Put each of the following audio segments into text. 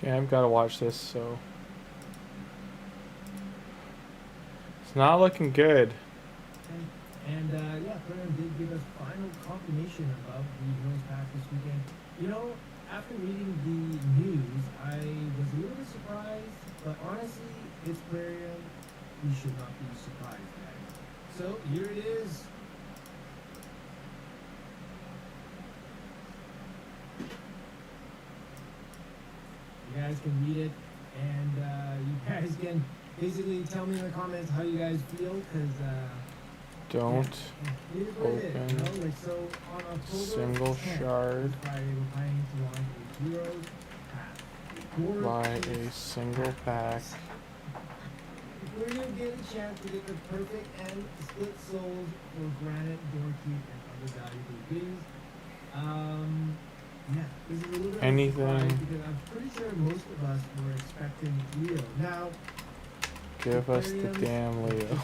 Okay, I've got to watch this, so... It's not looking good. And yeah, Graham did give us final confirmation about the Heroes Pack this weekend. You know, after reading the news, I was a little bit surprised, but honestly, it's Aquarium. We should not be surprised, guys. So here it is. You guys can read it, and you guys can basically tell me in the comments how you guys feel, because Don't open like, so on October single 10th, shard. Friday, we're planning to launch a Heroes Pack. Buy a single pack. We're gonna get a chance to get the perfect and split souls for granite, doorkeep, and other valuable goodies. Yeah, this is a little bit Anything. of a surprise because I'm pretty sure most of us were expecting Leo. Now, Give us the damn Leo.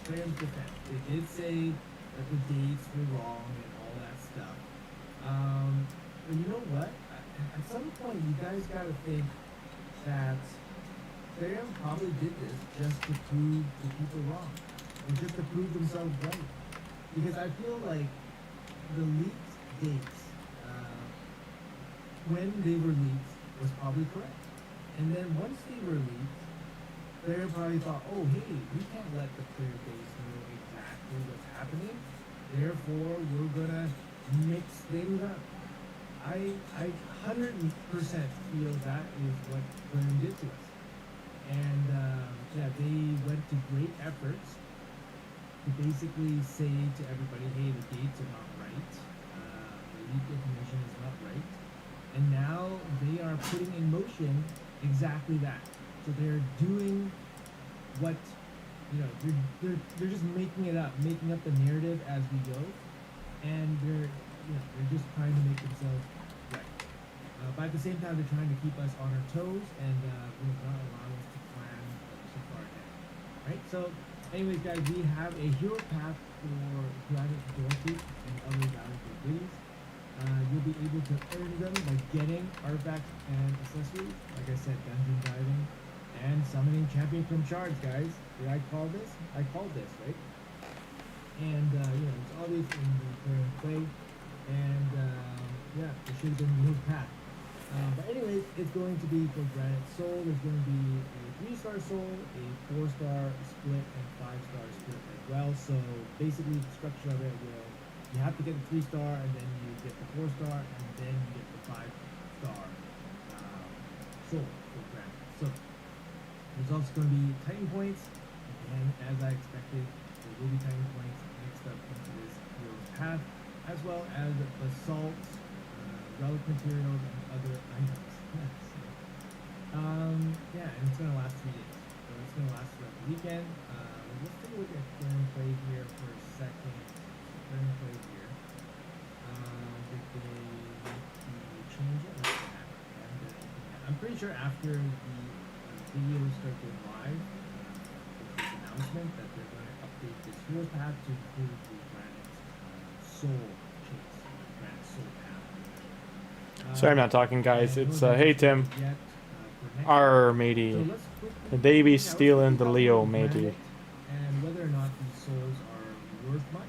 Aquarium's defense. They did say that the dates were wrong and all that stuff. But you know what? At some point, you guys gotta think that Aquarium probably did this just to prove the people wrong, or just to prove themselves right. Because I feel like the leaked dates, when they were leaked, was probably correct. And then once they were leaked, they probably thought, oh hey, we can't let the player base know exactly what's happening. Therefore, we're gonna mix things up. I 100% feel that is what Grimm did to us. And yeah, they went to great efforts to basically say to everybody, hey, the dates are not right. The leaked information is not right. And now they are putting in motion exactly that. So they're doing what, you know, they're just making it up, making up the narrative as we go, and they're just trying to make themselves right. But at the same time, they're trying to keep us on our toes and will not allow us to plan so far ahead. Right? So, anyways, guys, we have a hero path for granite, doorkeep, and other valuable goodies. You'll be able to earn them by getting artifacts and accessories. Like I said, dungeon diving and summoning champion from shards, guys. Did I call this? I called this, right? And you know, it's obvious in the current play. And yeah, it should have been the new path. But anyways, it's going to be for granite soul. There's going to be a 3-star soul, a 4-star split, and 5-star split as well. So basically, the structure of it will, you have to get the 3-star, and then you get the 4-star, and then you get the 5-star soul for granite. So there's also going to be Titan points, and as I expected, there will be Titan points mixed up into this hero's path, as well as basalt, relic materials, and other items. Yeah, and it's going to last 3 days. So it's going to last throughout the weekend. Let's take a look at current play here for a second. Current play here. Did they make the change it? I'm pretty sure after the videos start going live, with this announcement that they're going to update this hero path to include the granite soul chase, granite soul path. Sorry I'm not talking, guys. It's, hey Tim. Our matey. Could they be stealing the Leo matey? And whether or not these souls are worth much.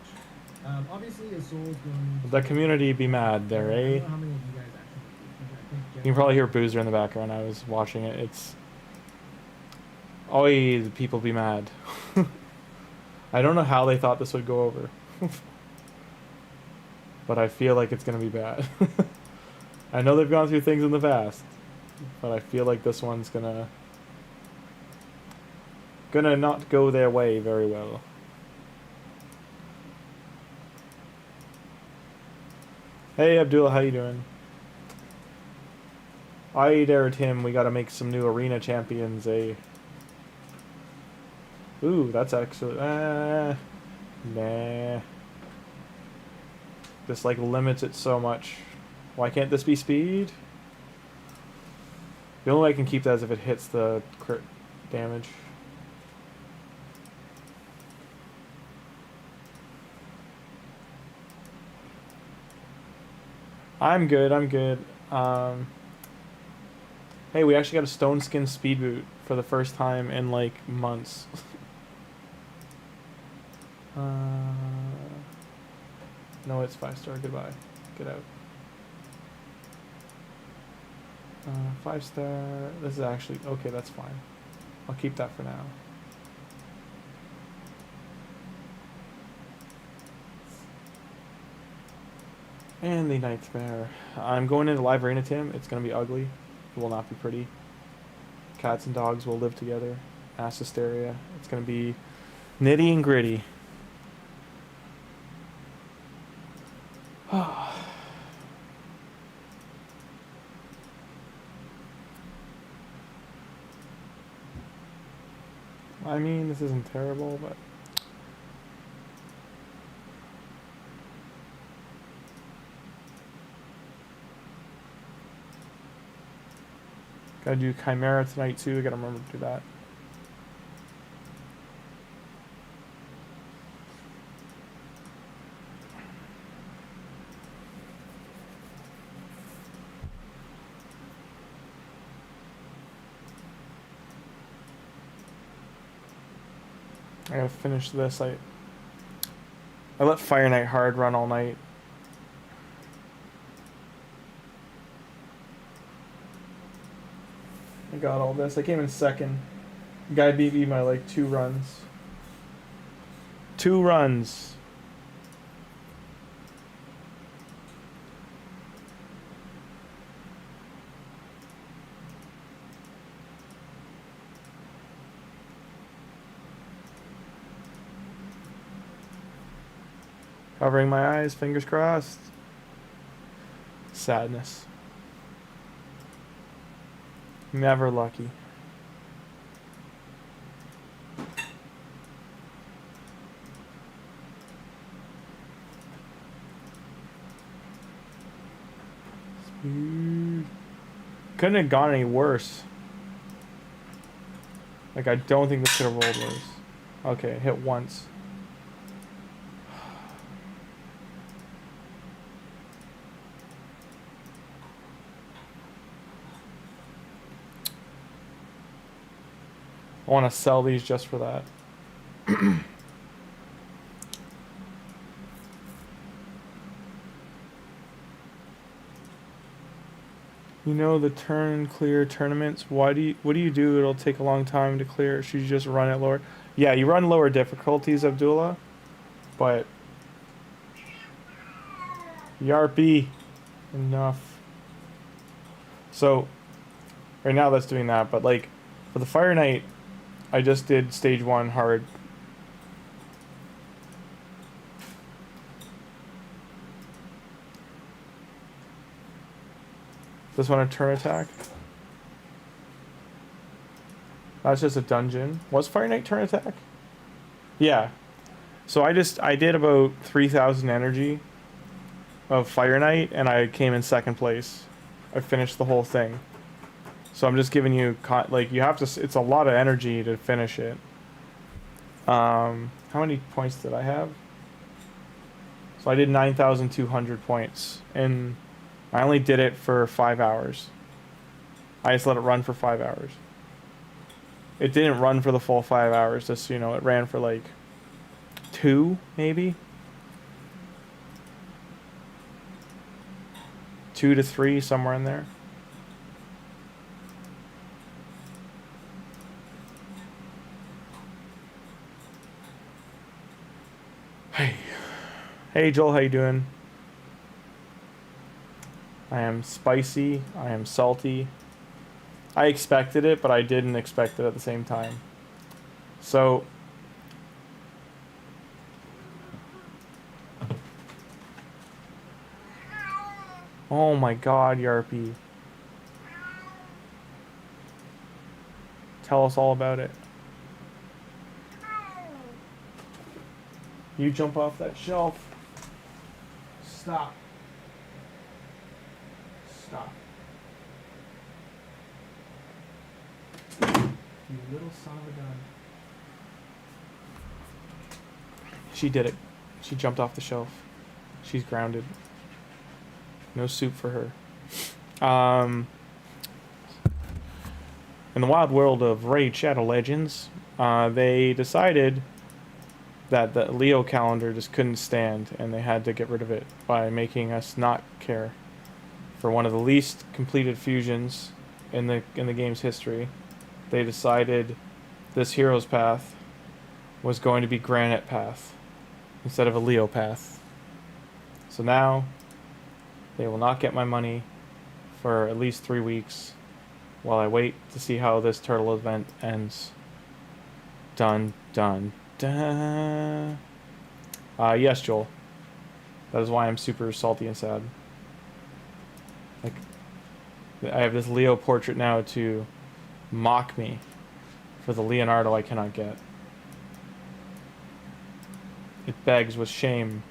Obviously a soul is going to... Would the community be mad there, eh? I don't know how many of you guys actually... You can probably hear Boozer in the background. I was watching it. It's... Oi, the people be mad. I don't know how they thought this would go over. But I feel like it's gonna be bad. I know they've gone through things in the past, but I feel like this one's gonna not go their way very well. Hey Abdullah, how you doing? I dare Tim, we gotta make some new arena champions, eh? Ooh, that's actually... nah. This, like, limits it so much. Why can't this be speed? The only way I can keep that is if it hits the crit damage. I'm good, I'm good. Hey, we actually got a stone skin speed boot for the first time in like months. No, it's 5-star. Goodbye. Get out. 5-star. This is actually okay. That's fine. I'll keep that for now. And the Nightmare. I'm going into Live Arena, Tim. It's gonna be ugly. It will not be pretty. Cats and dogs will live together. Ass hysteria. It's gonna be nitty and gritty. I mean, this isn't terrible, but gotta do Chimera tonight too. Gotta remember to do that. I gotta finish this. I let Fire Knight hard run all night. I got all this. I came in second. Guy beat me by like 2 runs. 2 runs. Covering my eyes, fingers crossed. Sadness. Never lucky. Speed. Couldn't have gone any worse. Like, I don't think this could have rolled worse. Okay, hit once. I want to sell these just for that. You know the turn clear tournaments. What do you do? It'll take a long time to clear. Should you just run it lower? Yeah, you run lower difficulties, Abdullah. But Yarpy, enough. So right now that's doing that, but like for the Fire Knight, I just did stage 1 hard. This one a turn attack? That's just a dungeon. Was Fire Knight turn attack? Yeah. So I did about 3,000 energy of Fire Knight and I came in second place. I finished the whole thing. So I'm just giving you, like, you have to, it's a lot of energy to finish it. How many points did I have? So I did 9,200 points, and I only did it for 5 hours. I just let it run for 5 hours. It didn't run for the full 5 hours, just, you know, it ran for like 2, maybe? 2 to 3, somewhere in there. Hey Joel, how you doing? I am spicy, I am salty. I expected it, but I didn't expect it at the same time. So oh my god, Yarpy. Tell us all about it. You jump off that shelf. Stop. Stop. You little son of a gun. She did it. She jumped off the shelf. She's grounded. No soup for her. in the wild world of Raid Shadow Legends, they decided that the Leo calendar just couldn't stand, and they had to get rid of it by making us not care for one of the least completed fusions in the game's history. They decided this hero's path was going to be Granite Path instead of a Leo path. So now they will not get my money for at least 3 weeks while I wait to see how this turtle event ends. Dun dun dun. Yes, Joel. That is why I'm super salty and sad. Like, I have this Leo portrait now to mock me for the Leonardo I cannot get. It begs with shame.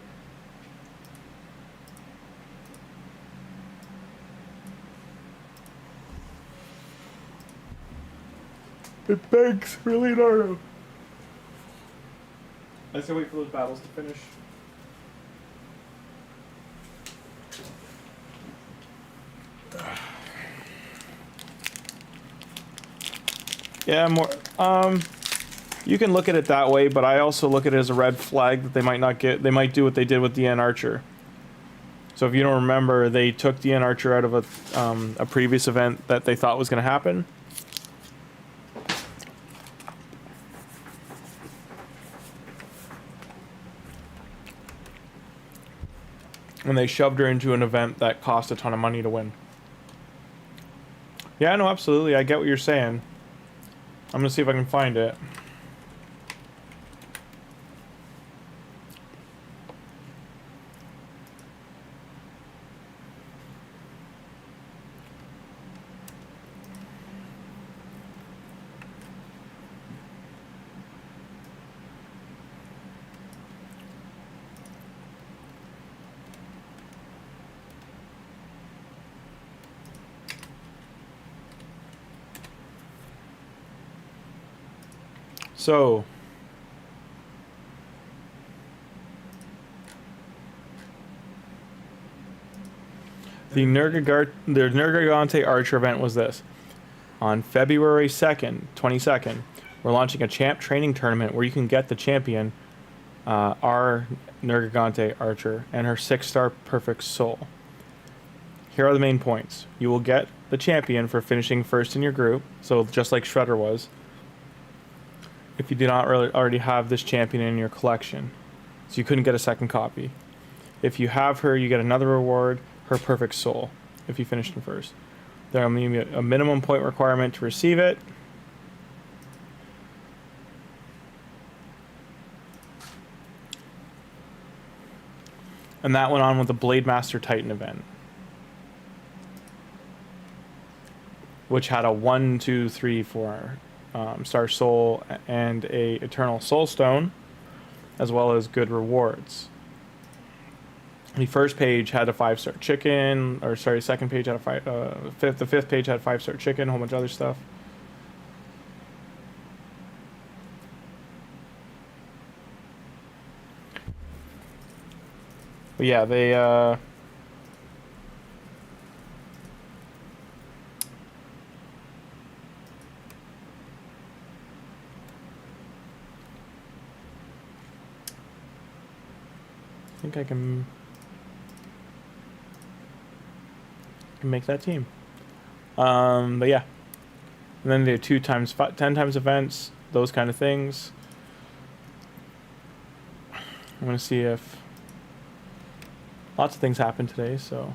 It begs for Leonardo. I still wait for those battles to finish. Yeah, more. You can look at it that way, but I also look at it as a red flag that they might not get. They might do what they did with Deacon Archer. So if you don't remember, they took Deacon Archer out of a previous event that they thought was going to happen. And they shoved her into an event that cost a ton of money to win. Yeah, no, absolutely. I get what you're saying. I'm gonna see if I can find it. So, the Nergigante Archer event was this. On February 2nd, 22nd, we're launching a champ training tournament where you can get the champion, our Nergigante Archer, and her 6-star perfect soul. Here are the main points. You will get the champion for finishing first in your group, so just like Shredder was, if you do not already have this champion in your collection. So you couldn't get a second copy. If you have her, you get another reward, her perfect soul, if you finished in first. There will be a minimum point requirement to receive it. And that went on with the Blade Master Titan event, which had a 1, 2, 3, 4 Star Soul and a Eternal Soul Stone, as well as good rewards. The first page had a 5-star chicken, or sorry, second page had a the fifth page had a 5-star chicken, a whole bunch of other stuff. But yeah, they I think I can make that team. But yeah. And then they do 10 times events, those kind of things. I'm gonna see if lots of things happen today, so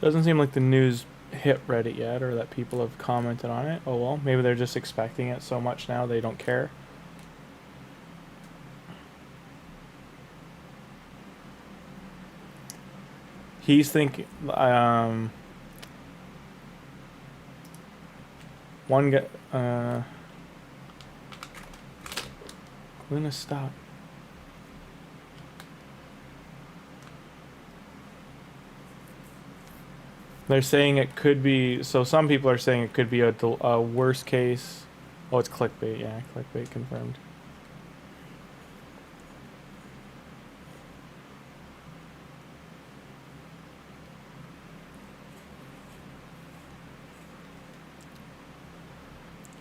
doesn't seem like the news hit Reddit yet, or that people have commented on it. Oh well, maybe they're just expecting it so much now they don't care. He's thinking, One guy. Luna, stop. They're saying it could be. So some people are saying it could be a worst case. Oh, it's clickbait. Yeah, clickbait confirmed.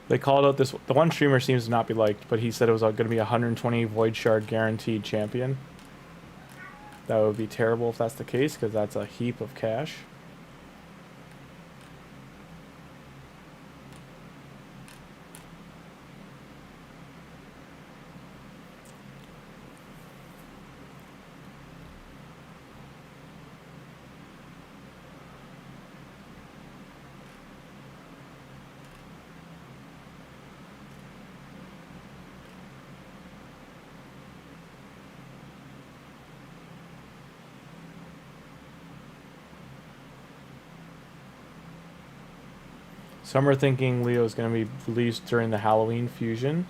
They called out this. The one streamer seems to not be liked, but he said it was going to be 120 Void Shard guaranteed champion. That would be terrible if that's the case, because that's a heap of cash. Some are thinking Leo's going to be released during the Halloween fusion.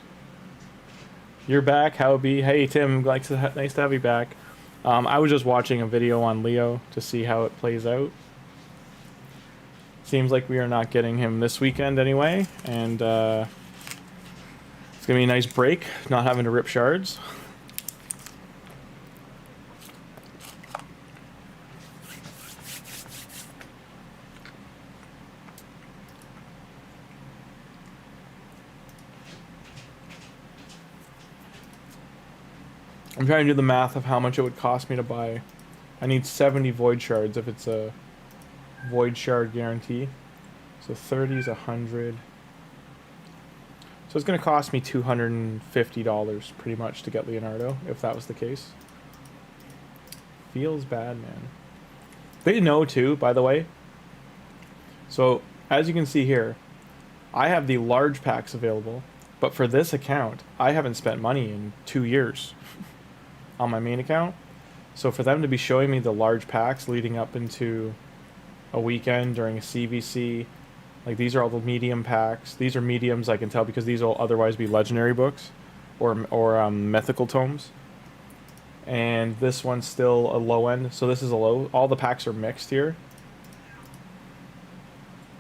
You're back, Howby. Hey, Tim. Nice to have you back. I was just watching a video on Leo to see how it plays out. Seems like we are not getting him this weekend anyway. And it's going to be a nice break, not having to rip shards. I'm trying to do the math of how much it would cost me to buy. I need 70 Void Shards if it's a Void Shard guarantee. So 30 is 100. So it's going to cost me $250 pretty much to get Leonardo, if that was the case. Feels bad, man. They know too, by the way. So, as you can see here, I have the large packs available, but for this account, I haven't spent money in 2 years. On my main account. So for them to be showing me the large packs leading up into a weekend during a CVC, like these are all the medium packs. These are mediums, I can tell, because these will otherwise be legendary books or mythical tomes. And this one's still a low end, so this is a low. All the packs are mixed here.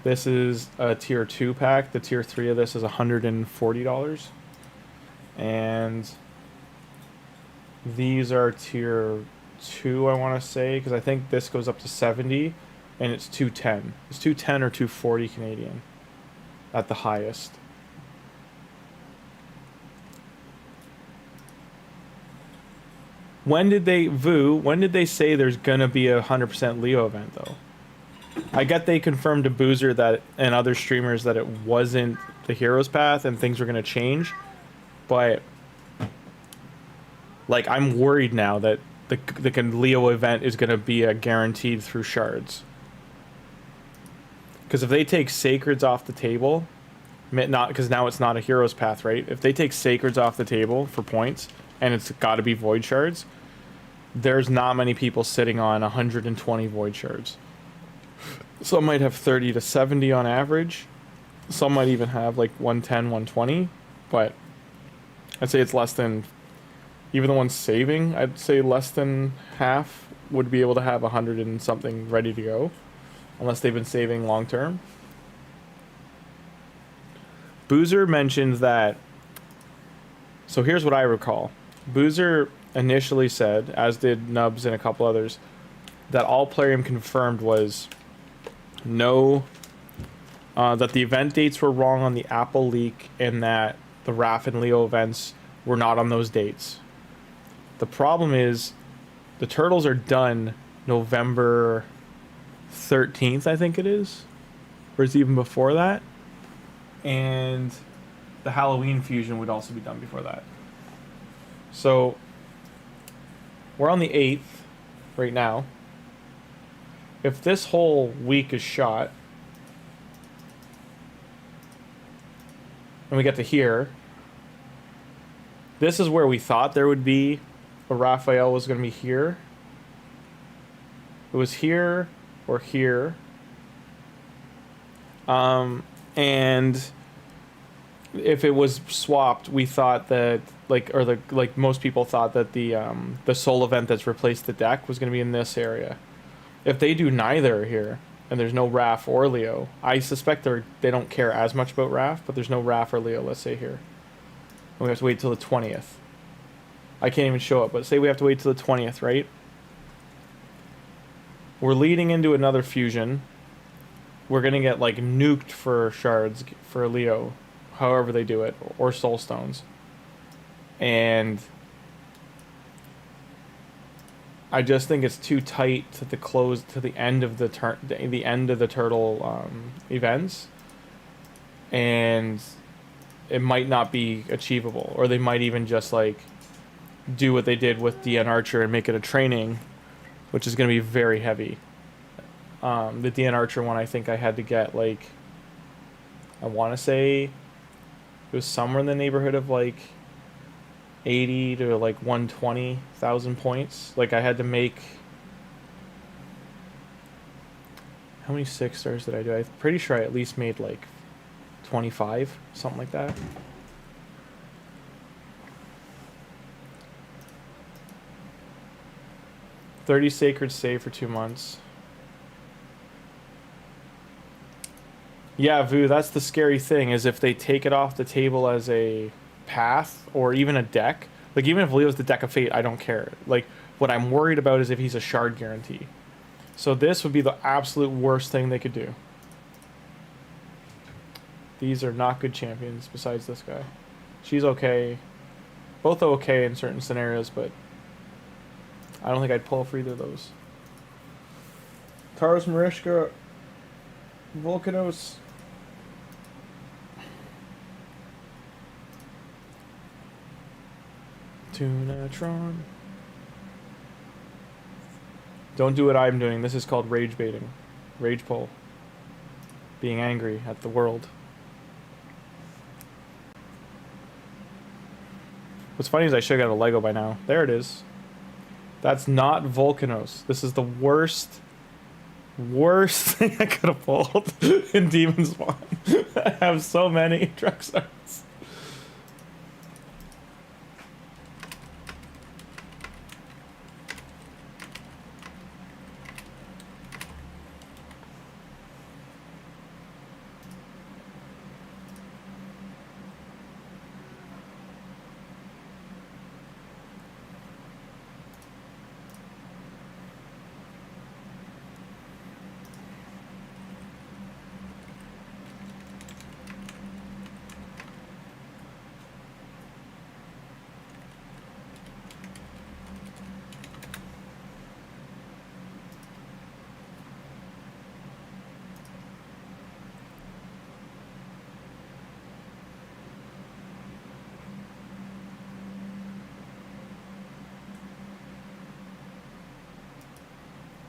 This is a tier 2 pack. The tier 3 of this is $140. And these are tier 2, I want to say, because I think this goes up to 70, and it's 210. It's 210 or 240 Canadian at the highest. When did they say there's gonna be a 100% Leo event though? I get they confirmed to Boozer that and other streamers that it wasn't the Heroes Path and things were gonna change, but like, I'm worried now that the Leo event is going to be a guaranteed through shards. Because if they take Sacreds off the table, not because now it's not a Hero's Path, right? If they take Sacreds off the table for points, and it's got to be Void Shards, there's not many people sitting on 120 Void Shards. Some might have 30 to 70 on average. Some might even have like 110, 120. But I'd say it's less than... Even the ones saving, I'd say less than half would be able to have 100 and something ready to go. Unless they've been saving long term. Boozer mentioned that... So here's what I recall. Boozer initially said, as did Nubs and a couple others, that all Plarium confirmed was no... that the event dates were wrong on the Apple leak and that the Raph and Leo events were not on those dates. The problem is, the Turtles are done November 13th, I think it is. Or is it even before that? And the Halloween fusion would also be done before that. So, we're on the 8th right now. If this whole week is shot, and we get to here, this is where we thought there would be a Raphael was going to be here. It was here or here. And if it was swapped, we thought that like most people thought that the soul event that's replaced the deck was going to be in this area. If they do neither here, and there's no Raph or Leo, I suspect they don't care as much about Raph, but there's no Raph or Leo, let's say here. And we have to wait till the 20th. I can't even show it, but say we have to wait till the 20th, right? We're leading into another fusion. We're going to get like nuked for shards for Leo, however they do it, or soul stones. And I just think it's too tight to the close to the end of the end of the turtle events, and it might not be achievable, or they might even just like do what they did with DN Archer and make it a training, which is going to be very heavy. The DN Archer one, I think I had to get like, I want to say it was somewhere in the neighborhood of like 80 to like 120,000 points. Like I had to make, how many 6 stars did I do? I'm pretty sure I at least made like 25, something like that. $30 sacred save for 2 months. Yeah, Vu, that's the scary thing, is if they take it off the table as a path or even a deck. Like, even if Leo's the deck of fate, I don't care. Like, what I'm worried about is if he's a shard guarantee. So this would be the absolute worst thing they could do. These are not good champions besides this guy. She's okay. Both okay in certain scenarios, but I don't think I'd pull for either of those. Taros Marishka, Volcanos. Tunatron. Don't do what I'm doing. This is called rage baiting. Rage pull. Being angry at the world. What's funny is I should have got a Lego by now. There it is. That's not Volcanos. This is the worst thing I could have pulled in Demon Spawn. I have so many Drexars.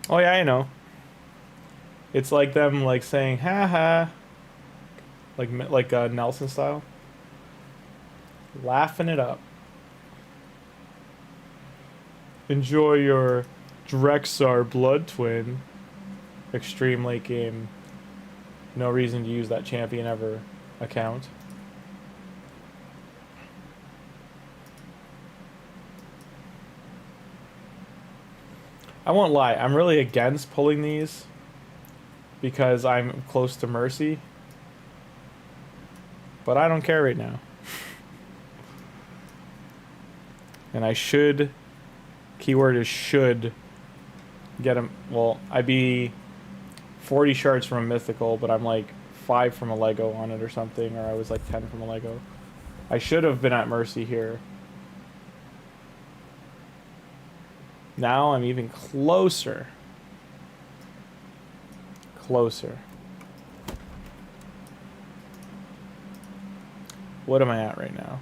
Oh yeah, I know. It's like them like saying "ha ha," like Nelson style, laughing it up. Enjoy your Drexar Blood Twin. Extreme late game. No reason to use that champion ever account. I won't lie, I'm really against pulling these because I'm close to Mercy. But I don't care right now. And I should, keyword is should, get him, well, I'd be 40 shards from a mythical, but I'm like 5 from a Lego on it or something, or I was like 10 from a Lego. I should have been at Mercy here. Now I'm even closer. Closer. What am I at right now?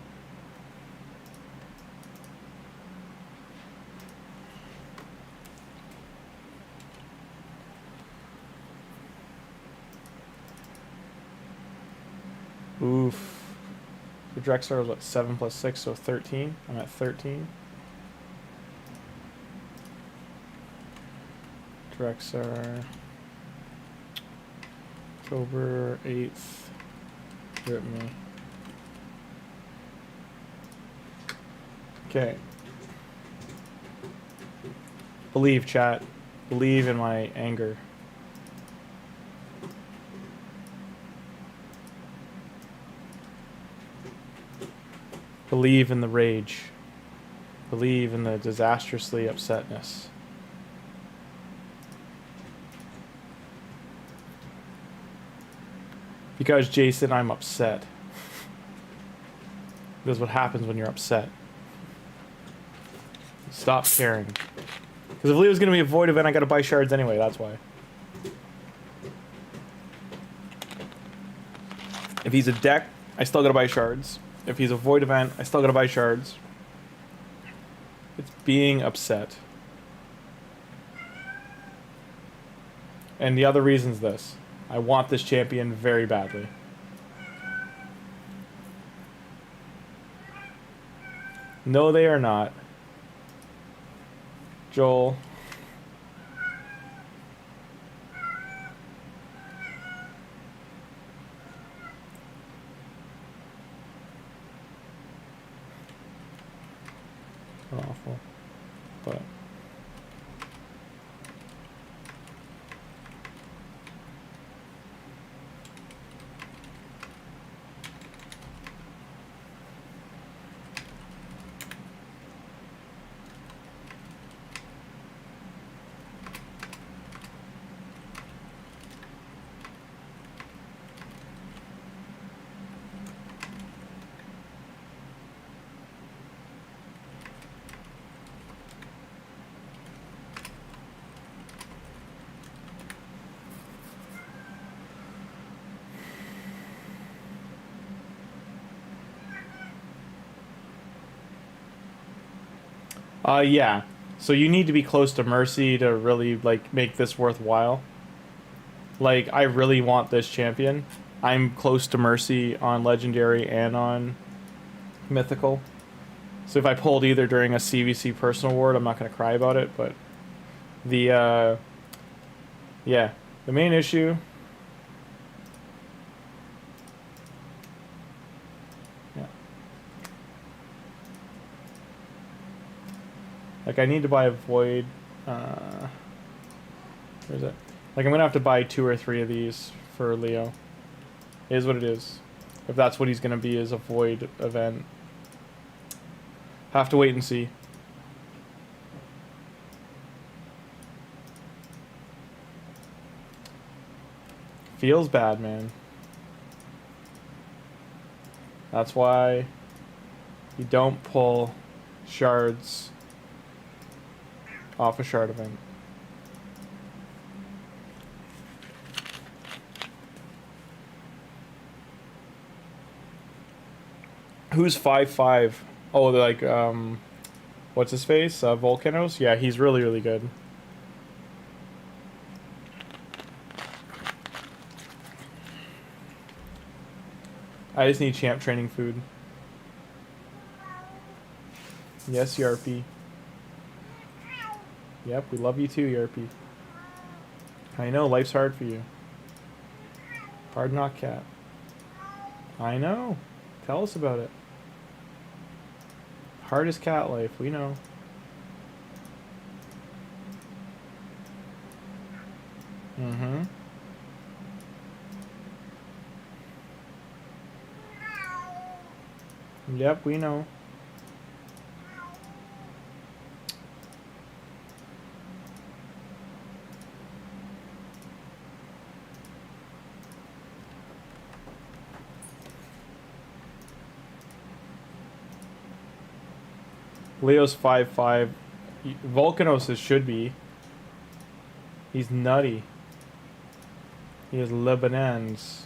Oof. The Drexar was what, 7 plus 6, so 13. I'm at 13. Drexar. October 8th. Rip me. Okay. Believe, chat. Believe in my anger. Believe in the rage. Believe in the disastrously upsetness. Because, Jason, I'm upset. This is what happens when you're upset. Stop caring. Because if Leo's gonna be a void event, I gotta buy shards anyway, that's why. If he's a deck, I still gotta buy shards. If he's a void event, I still gotta buy shards. It's being upset. And the other reason's this. I want this champion very badly. No, they are not. Joel. Awful. But... yeah. So you need to be close to Mercy to really, like, make this worthwhile. Like, I really want this champion. I'm close to Mercy on Legendary and on Mythical. So if I pulled either during a CVC personal award, I'm not going to cry about it, but... The, yeah. The main issue... Like, I need to buy a void, where's it? Like, I'm gonna have to buy 2 or 3 of these for Leo. It is what it is. If that's what he's gonna be, is a void event. Have to wait and see. Feels bad, man. That's why you don't pull shards off a shard event. Who's 5'5"? Oh, like, what's his face? Volcanos? Yeah, he's really, really good. I just need champ training food. Yes, YRP. Yep, we love you too, YRP. I know, life's hard for you. Hard knock cat. I know. Tell us about it. Hardest cat life, we know. Mm-hmm. Yep, we know. Leo's 5'5". Volcanos should be. He's nutty. He has Lebanons.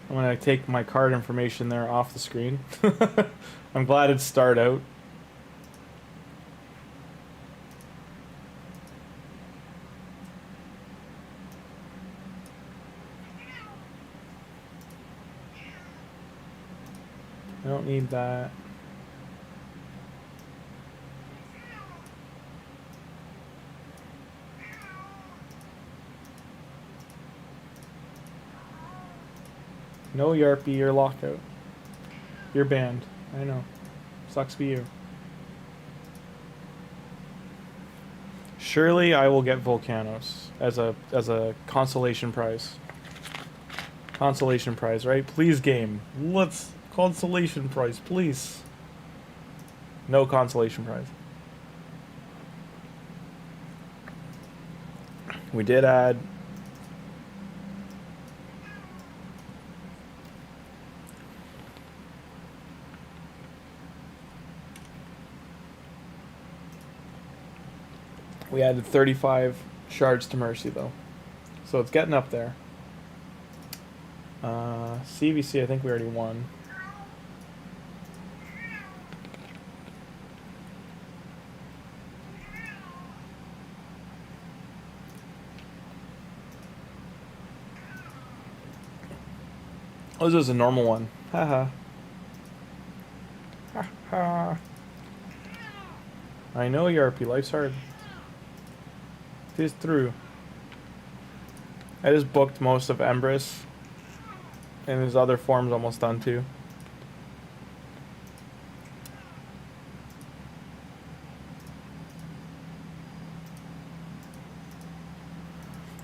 I'm gonna take my card information there off the screen. I'm glad it's starred out. I don't need that. No, Yarpy, you're locked out. You're banned. I know. Sucks for you. Surely I will get Volcanos as a consolation prize. Consolation prize, right? Please, game. Let's consolation prize, please. No consolation prize. We did add we added 35 shards to Mercy though. So it's getting up there. CVC I think we already won. Oh, this is a normal one. Haha. Haha. I know, Yarpy. Life's hard. Tis through. I just booked most of Empress. And his other form's almost done too.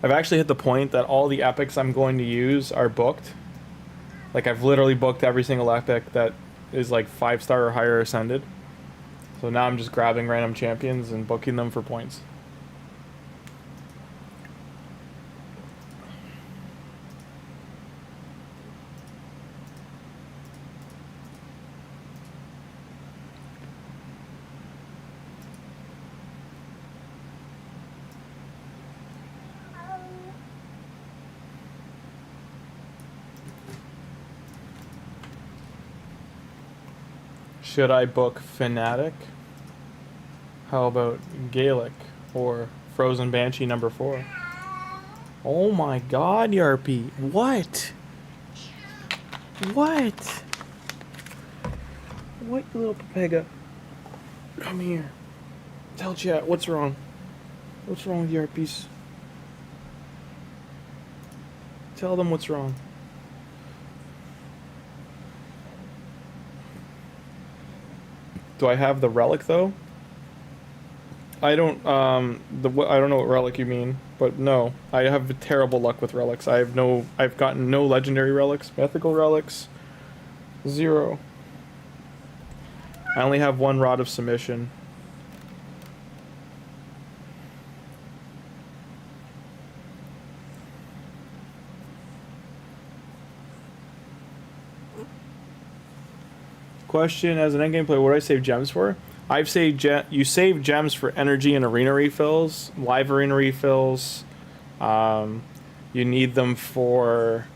I've actually hit the point that all the epics I'm going to use are booked. Like, I've literally booked every single epic that is like 5-star or higher ascended. So now I'm just grabbing random champions and booking them for points. Should I book Fnatic? How about Gaelic or Frozen Banshee number 4? Oh my god, Yarpy. What? What? What, you little Pepega? Come here. Tell chat, what's wrong? What's wrong with Yarpies? Tell them what's wrong. Do I have the relic though? I don't I don't know what relic you mean, but no, I have terrible luck with relics. I've gotten no legendary relics, mythical relics, 0. I only have 1 Rod of Submission. Question: as an endgame player, what do I save gems for? I've saved you save gems for energy and arena refills, live arena refills. You need them for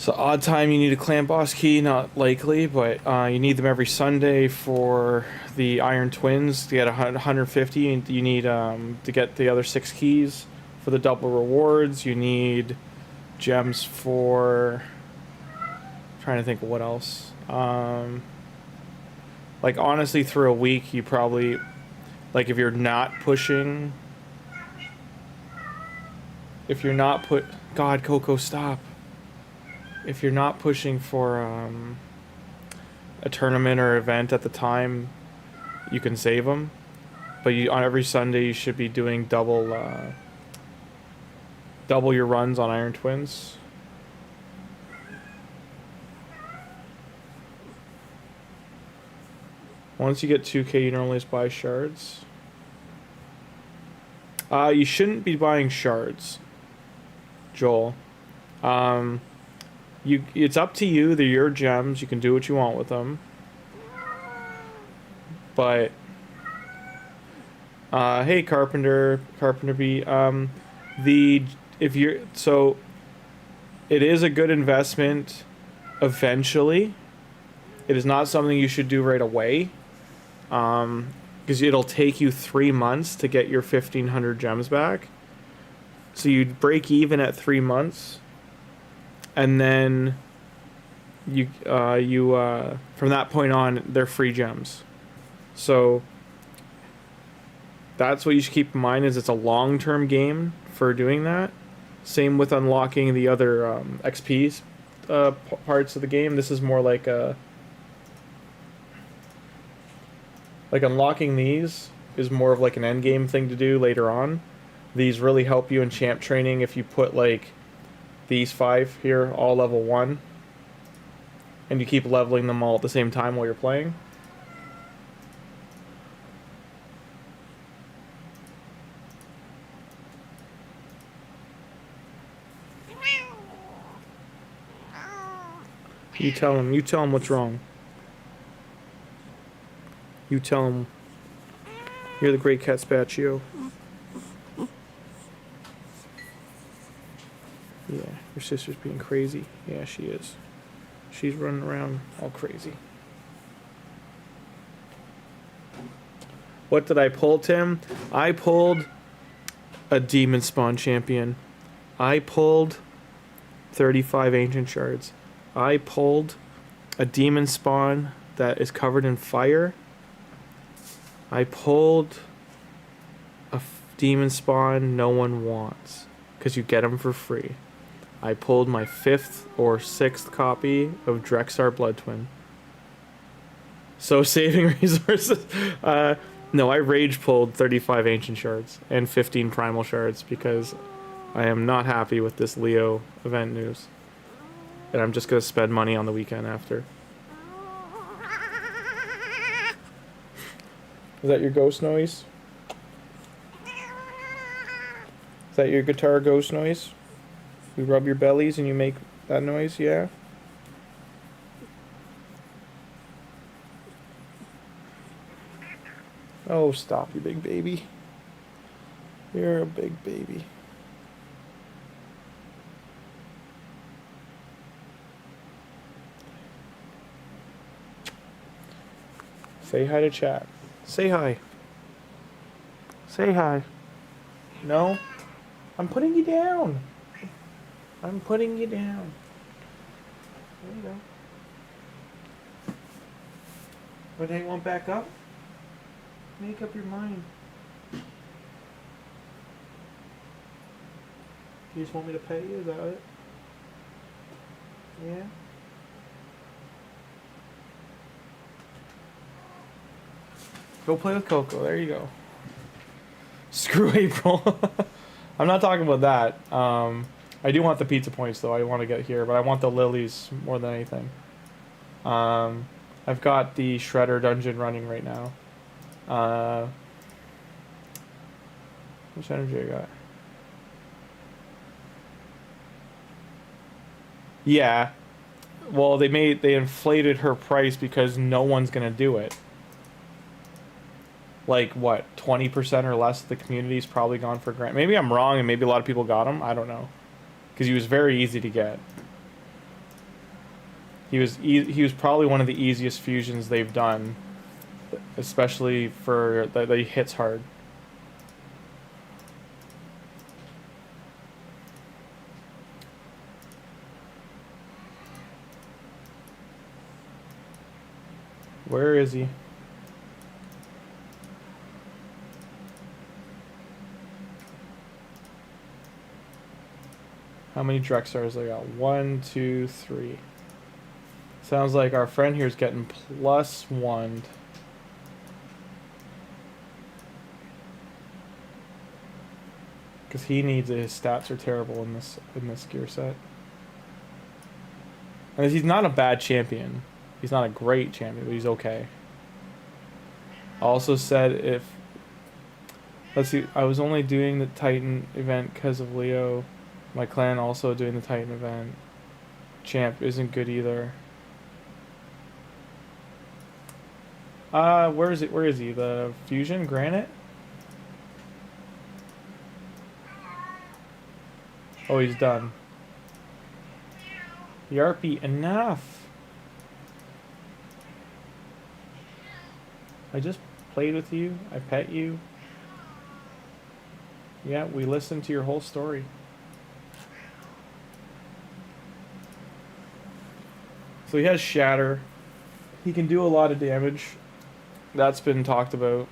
odd time. You need a clan boss key, not likely, but you need them every Sunday for the Iron Twins to get 150. You need to get the other 6 keys for the double rewards. You need gems for. Trying to think of what else. Like honestly, through a week, you probably, like if you're not pushing, God, Coco, stop. If you're not pushing for a tournament or event at the time, you can save them. But on every Sunday, you should be doing double your runs on Iron Twins. Once you get 2k, you normally just buy shards. You shouldn't be buying shards, Joel. It's up to you. They're your gems. You can do what you want with them. But hey, Carpenter B. It is a good investment. Eventually, it is not something you should do right away. Because it'll take you 3 months to get your 1,500 gems back. So you'd break even at 3 months, and then from that point on, they're free gems. So that's what you should keep in mind, is it's a long-term game for doing that. Same with unlocking the other XP parts of the game. This is more like a... Like, unlocking these is more of like an end game thing to do later on. These really help you in champ training if you put like these 5 here, all level 1. And you keep leveling them all at the same time while you're playing. You tell him what's wrong. You tell him you're the great Catspatchio. Yeah, your sister's being crazy. Yeah, she is. She's running around all crazy. What did I pull, Tim? I pulled a Demon Spawn Champion. I pulled 35 Ancient Shards. I pulled a Demon Spawn that is covered in fire. I pulled a Demon Spawn no one wants, because you get them for free. I pulled my 5th or 6th copy of Drexar Blood Twin. So saving resources. No, I rage pulled 35 Ancient Shards and 15 Primal Shards because I am not happy with this Leo event news. And I'm just going to spend money on the weekend after. Is that your ghost noise? Is that your guitar ghost noise? You rub your bellies and you make that noise, yeah? Oh, stop, you big baby. You're a big baby. Say hi to chat. Say hi. Say hi. No? I'm putting you down. I'm putting you down. There you go. What, do you want back up? Make up your mind. You just want me to pay you? Is that it? Yeah? Go play with Coco. There you go. Screw April. I'm not talking about that. I do want the pizza points, though. I want to get here, but I want the lilies more than anything. I've got the Shredder dungeon running right now. How much energy I got? Yeah. Well, they inflated her price because no one's gonna do it. Like, what, 20% or less of the community's probably gone for Grant. Maybe I'm wrong and maybe a lot of people got him. I don't know. Because he was very easy to get. He was probably one of the easiest fusions they've done. Especially for that he hits hard. Where is he? How many Drexars I got? 1, 2, 3. Sounds like our friend here is getting +1. Because he needs it. His stats are terrible in this gear set. And he's not a bad champion. He's not a great champion, but he's okay. Also said if... Let's see, I was only doing the Titan event because of Leo. My clan also doing the Titan event. Champ isn't good either. Where is it? Where is he? The Fusion? Granite? Oh, he's done. Yarpy, enough! I just played with you. I pet you. Yeah, we listened to your whole story. So he has Shatter. He can do a lot of damage. That's been talked about.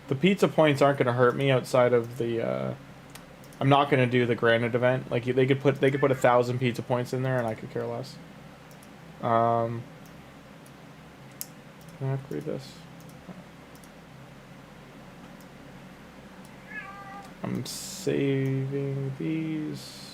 The pizza points aren't going to hurt me outside of the. I'm not going to do the granite event. Like they could put 1,000 pizza points in there, and I could care less. Can I upgrade this? I'm saving these.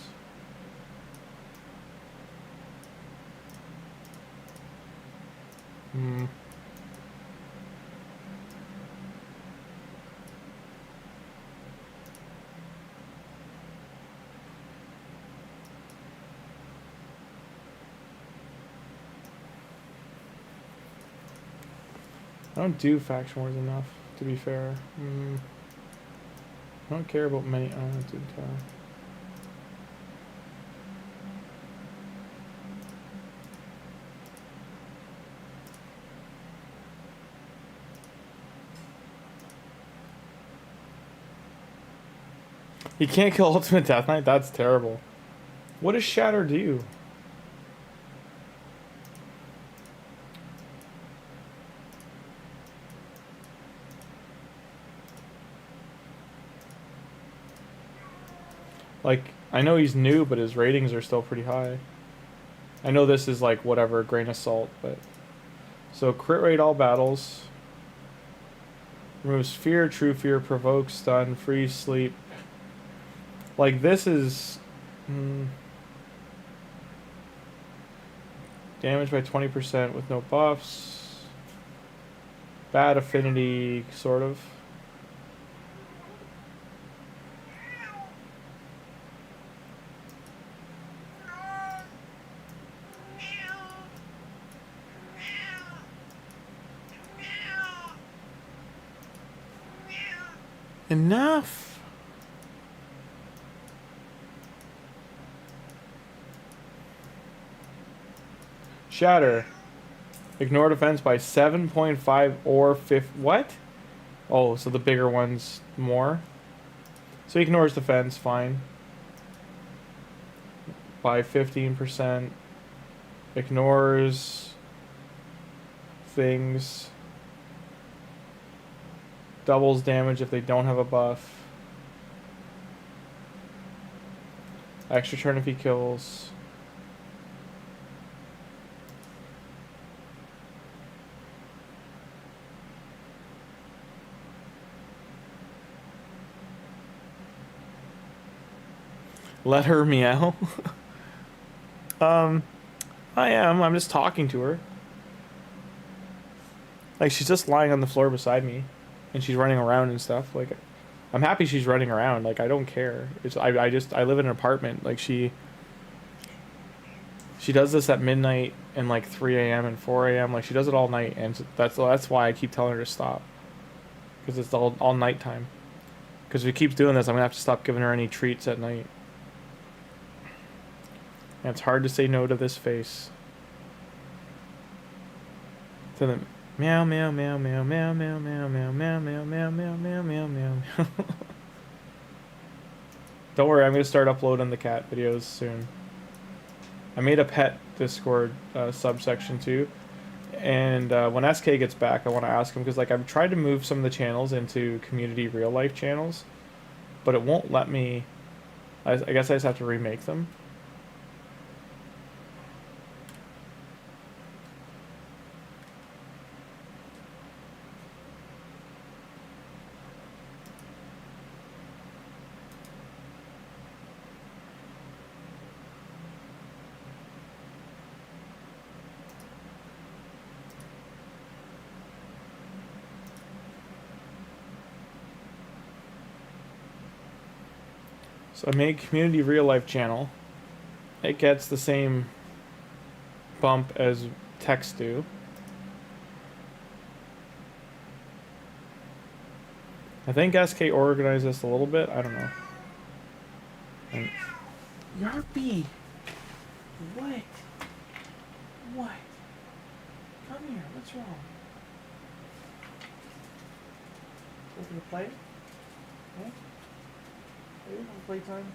I don't do faction wars enough, to be fair. I don't care about many. I don't do You can't kill Ultimate Death Knight? That's terrible. What does Shatter do? Like, I know he's new, but his ratings are still pretty high. I know this is like whatever, grain of salt, but... So, crit rate all battles. Removes fear, true fear, provoke, stun, freeze, sleep. Like, this is... Damage by 20% with no buffs. Bad affinity, sort of. Enough! Shatter. Ignore defense by 7.5 or 50. What? Oh, so the bigger one's more. So he ignores defense, fine. By 15%. Ignores things. Doubles damage if they don't have a buff. Extra turn if he kills. Let her meow. I am. I'm just talking to her. Like, she's just lying on the floor beside me. And she's running around and stuff. Like, I'm happy she's running around. Like, I don't care. It's I live in an apartment. Like, she does this at midnight and like 3 a.m. and 4 a.m. Like, she does it all night, and that's why I keep telling her to stop. Because it's all nighttime. Because if she keeps doing this, I'm gonna have to stop giving her any treats at night. And it's hard to say no to this face. To the meow meow meow meow meow meow meow meow meow meow meow meow meow meow meow. Don't worry, I'm gonna start uploading the cat videos soon. I made a pet Discord subsection too, and when SK gets back, I want to ask him, because like I've tried to move some of the channels into community real life channels, but it won't let me. I guess I just have to remake them. So I made community real life channel. It gets the same bump as text do. I think SK organized this a little bit. I don't know. Yarpy! What? What? Come here. What's wrong? Looking to play? Huh? Are you having playtime?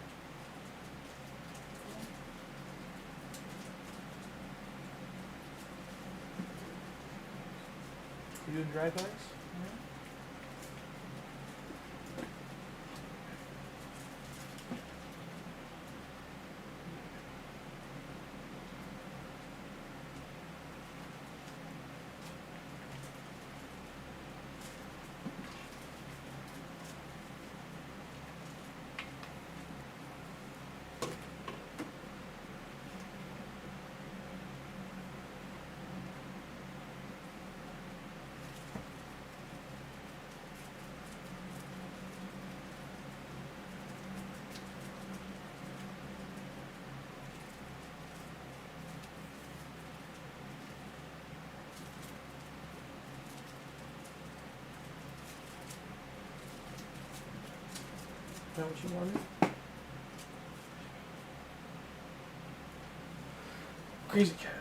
You doing dry bags? that what you wanted? Crazy cat.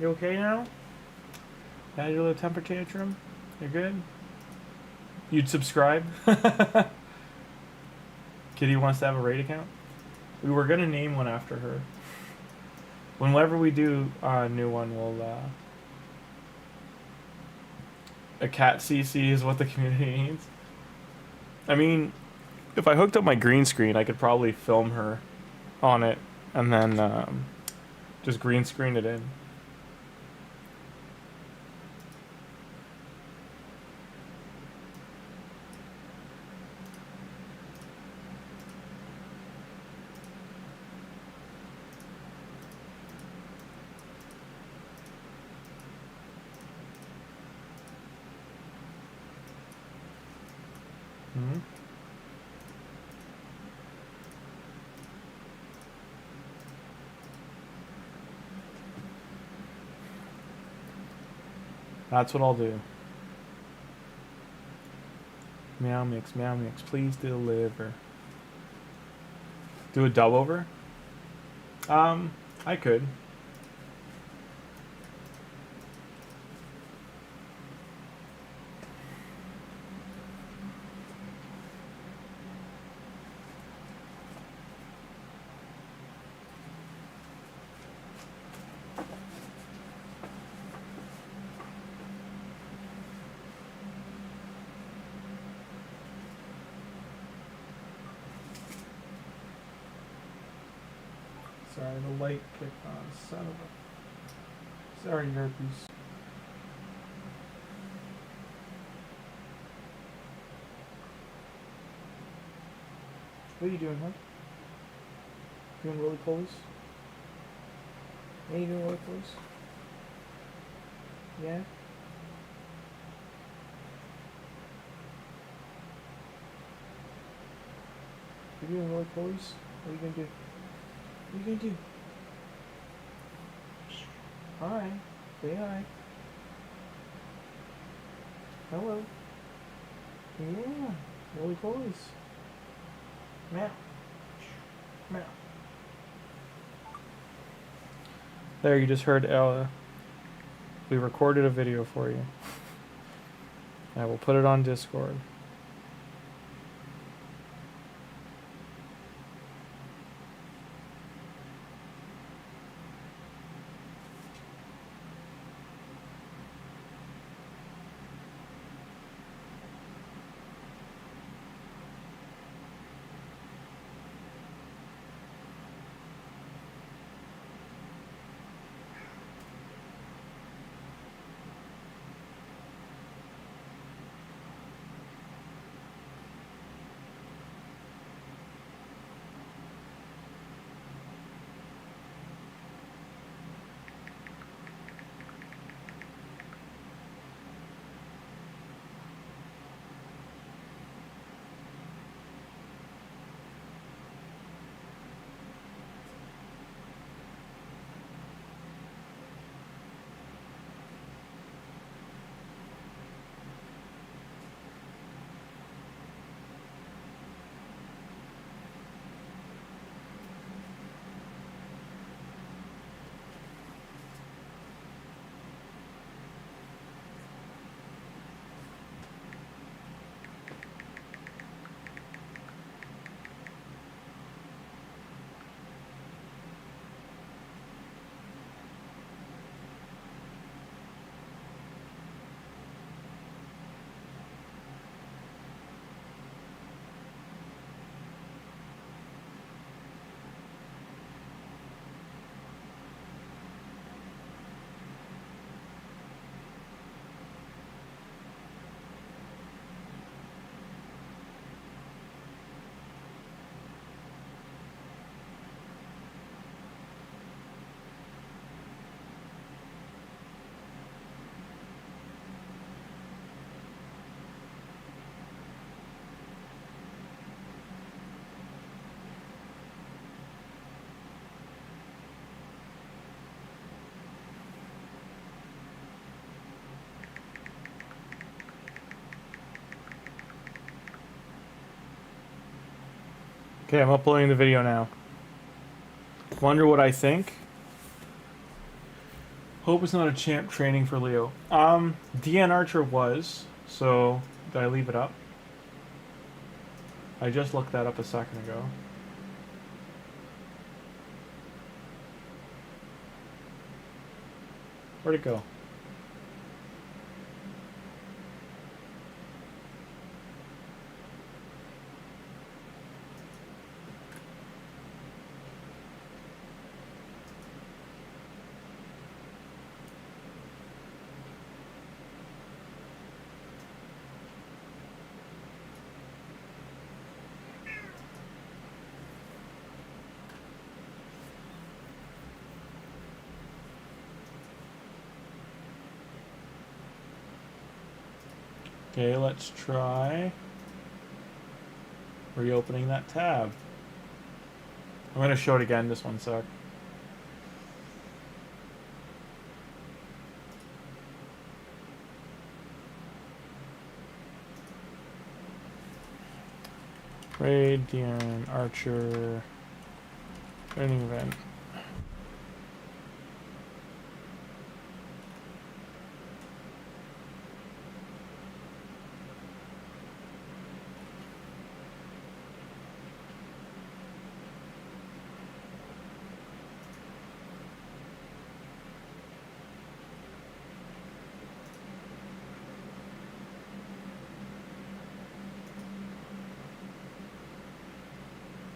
You okay now? Had your little temper tantrum? You're good? You'd subscribe? Kitty wants to have a raid account? We were gonna name one after her. Whenever we do a new one, we'll, a cat CC is what the community needs. I mean, if I hooked up my green screen, I could probably film her on it and then just green screen it in. Hmm? That's what I'll do. Meow mix, please deliver. Do a dub over? I could. Sorry, the light kicked on. Son of a... Sorry, herpes. What are you doing, huh? Doing really close? Are you doing really close? Yeah? You're doing really close? What are you gonna do? What are you gonna do? Hi. Say hi. Hello. Yeah. Really close. Meow. Meow. There, you just heard Ella. We recorded a video for you. I will put it on Discord. Okay, I'm uploading the video now. Wonder what I think. Hope it's not a champ training for Leo. DN Archer was, so did I leave it up? I just looked that up a second ago. Where'd it go? Okay, let's try reopening that tab. I'm going to show it again, just one sec. Raid, Deacon Archer, training event.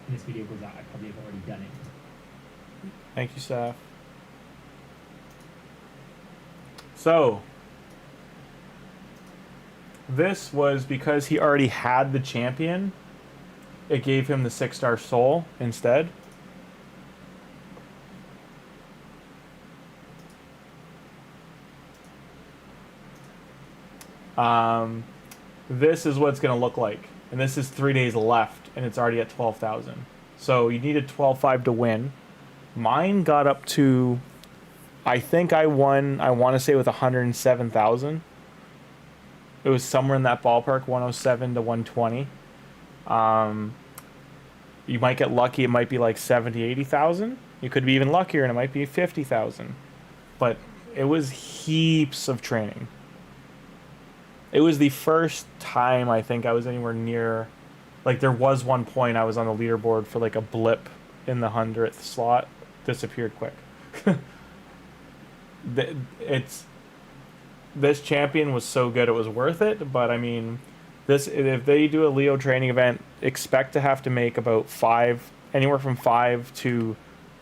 This video goes out, I probably have already done it. Thank you, staff. So, this was because he already had the champion. It gave him the 6-star soul instead. This is what it's going to look like. And this is 3 days left, and it's already at 12,000. So you needed 12.5 to win. Mine got up to, I think I won, I want to say with 107,000. It was somewhere in that ballpark, 107 to 120. You might get lucky, it might be like 70, 80,000. You could be even luckier, and it might be 50,000. But it was heaps of training. It was the first time I think I was anywhere near, like there was one point I was on the leaderboard for like a blip in the 100th slot, disappeared quick. This champion was so good it was worth it, but I mean, if they do a Leo training event, expect to have to make about anywhere from 5 to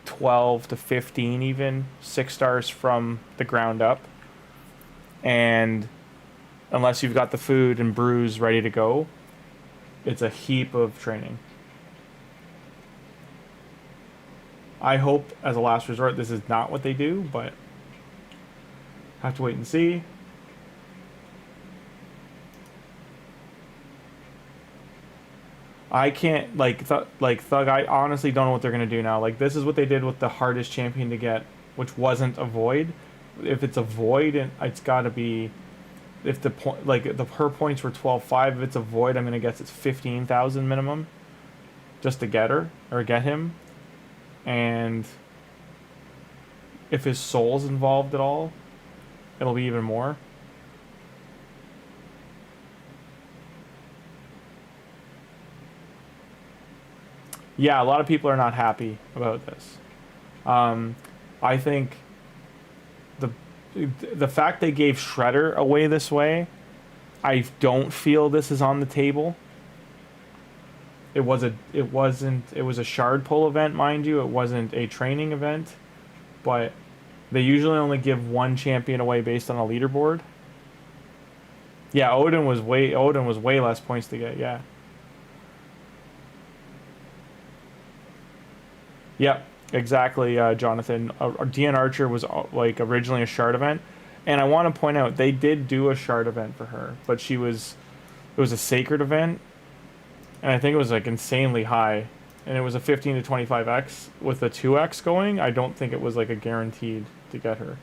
12 to 15 even 6-stars from the ground up. And unless you've got the food and brews ready to go, it's a heap of training. I hope, as a last resort, this is not what they do, but have to wait and see. I can't, Thug, I honestly don't know what they're going to do now. Like, this is what they did with the hardest champion to get, which wasn't a void. If it's a void, it's got to be... If the point, her points were 12.5, if it's a void, I'm gonna guess it's 15,000 minimum, just to get her or get him. And if his soul's involved at all, it'll be even more. Yeah, a lot of people are not happy about this. I think the fact they gave Shredder away this way, I don't feel this is on the table. It was a shard pull event, mind you. It wasn't a training event, but they usually only give one champion away based on a leaderboard. Yeah, Odin was way less points to get. Yeah. Yep. Exactly, Jonathan. Deacon Archer was originally a shard event, and I want to point out they did do a shard event for her, but it was a sacred event, and I think it was like insanely high, and it was a 15 to 25x with a 2x going. I don't think it was like a guaranteed to get her.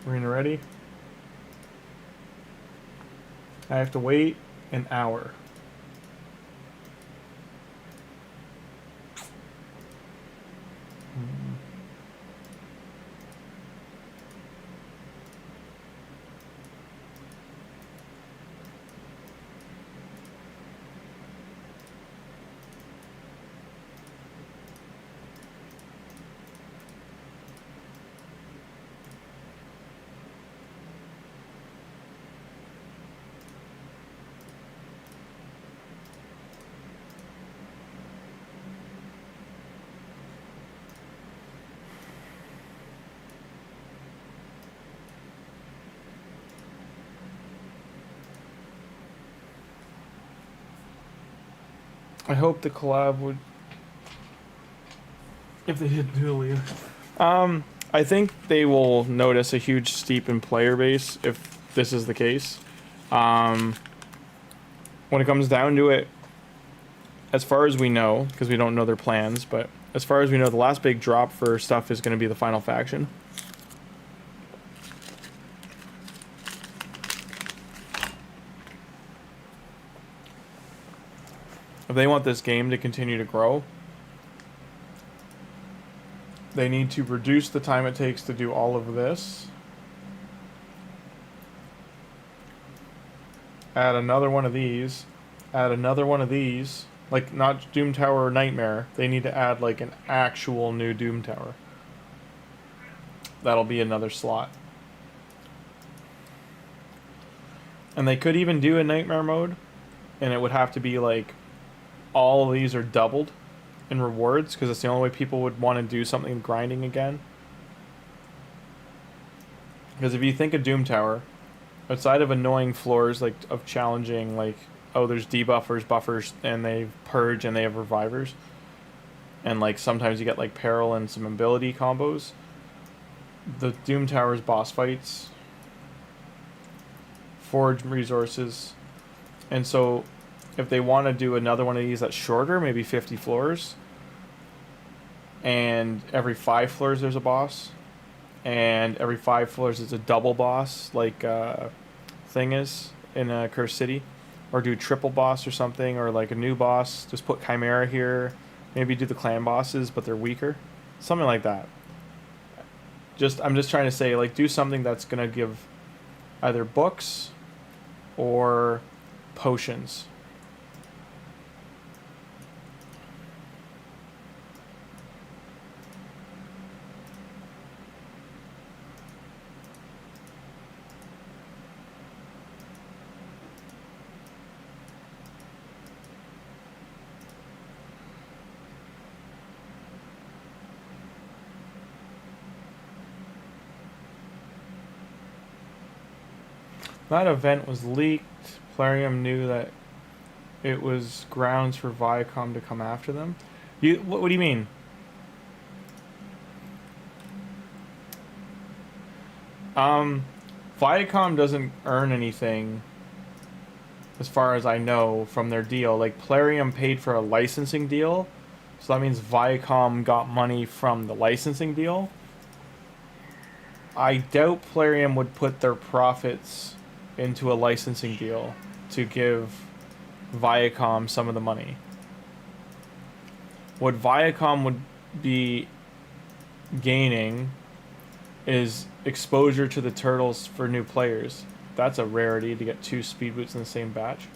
Arena ready. I have to wait an hour. I hope the collab would, if they did do it. I think they will notice a huge steep in player base if this is the case. When it comes down to it, as far as we know, because we don't know their plans, but as far as we know, the last big drop for stuff is going to be the final faction. If they want this game to continue to grow, they need to reduce the time it takes to do all of this. Add another one of these. Add another one of these. Like, not Doom Tower or Nightmare. They need to add, like, an actual new Doom Tower. That'll be another slot. And they could even do a Nightmare mode. And it would have to be, like, all of these are doubled in rewards, because it's the only way people would want to do something grinding again. Because if you think of Doom Tower, outside of annoying floors, like, of challenging, like, oh, there's debuffers, buffers, and they purge, and they have revivers. And, like, sometimes you get, like, peril and some ability combos. The Doom Tower's boss fights, forge resources, and so if they want to do another one of these that's shorter, maybe 50 floors, and every 5 floors there's a boss, and every 5 floors is a double boss, like thing is in Cursed City, or do triple boss or something, or like a new boss, just put Chimera here, maybe do the clan bosses but they're weaker, something like that. I'm just trying to say, like, do something that's gonna give either books or potions. That event was leaked. Plarium knew that it was grounds for Viacom to come after them. What do you mean? Viacom doesn't earn anything, as far as I know, from their deal. Like, Plarium paid for a licensing deal, so that means Viacom got money from the licensing deal. I doubt Plarium would put their profits into a licensing deal to give Viacom some of the money. What Viacom would be gaining is exposure to the turtles for new players. That's a rarity to get 2 speed boots in the same batch.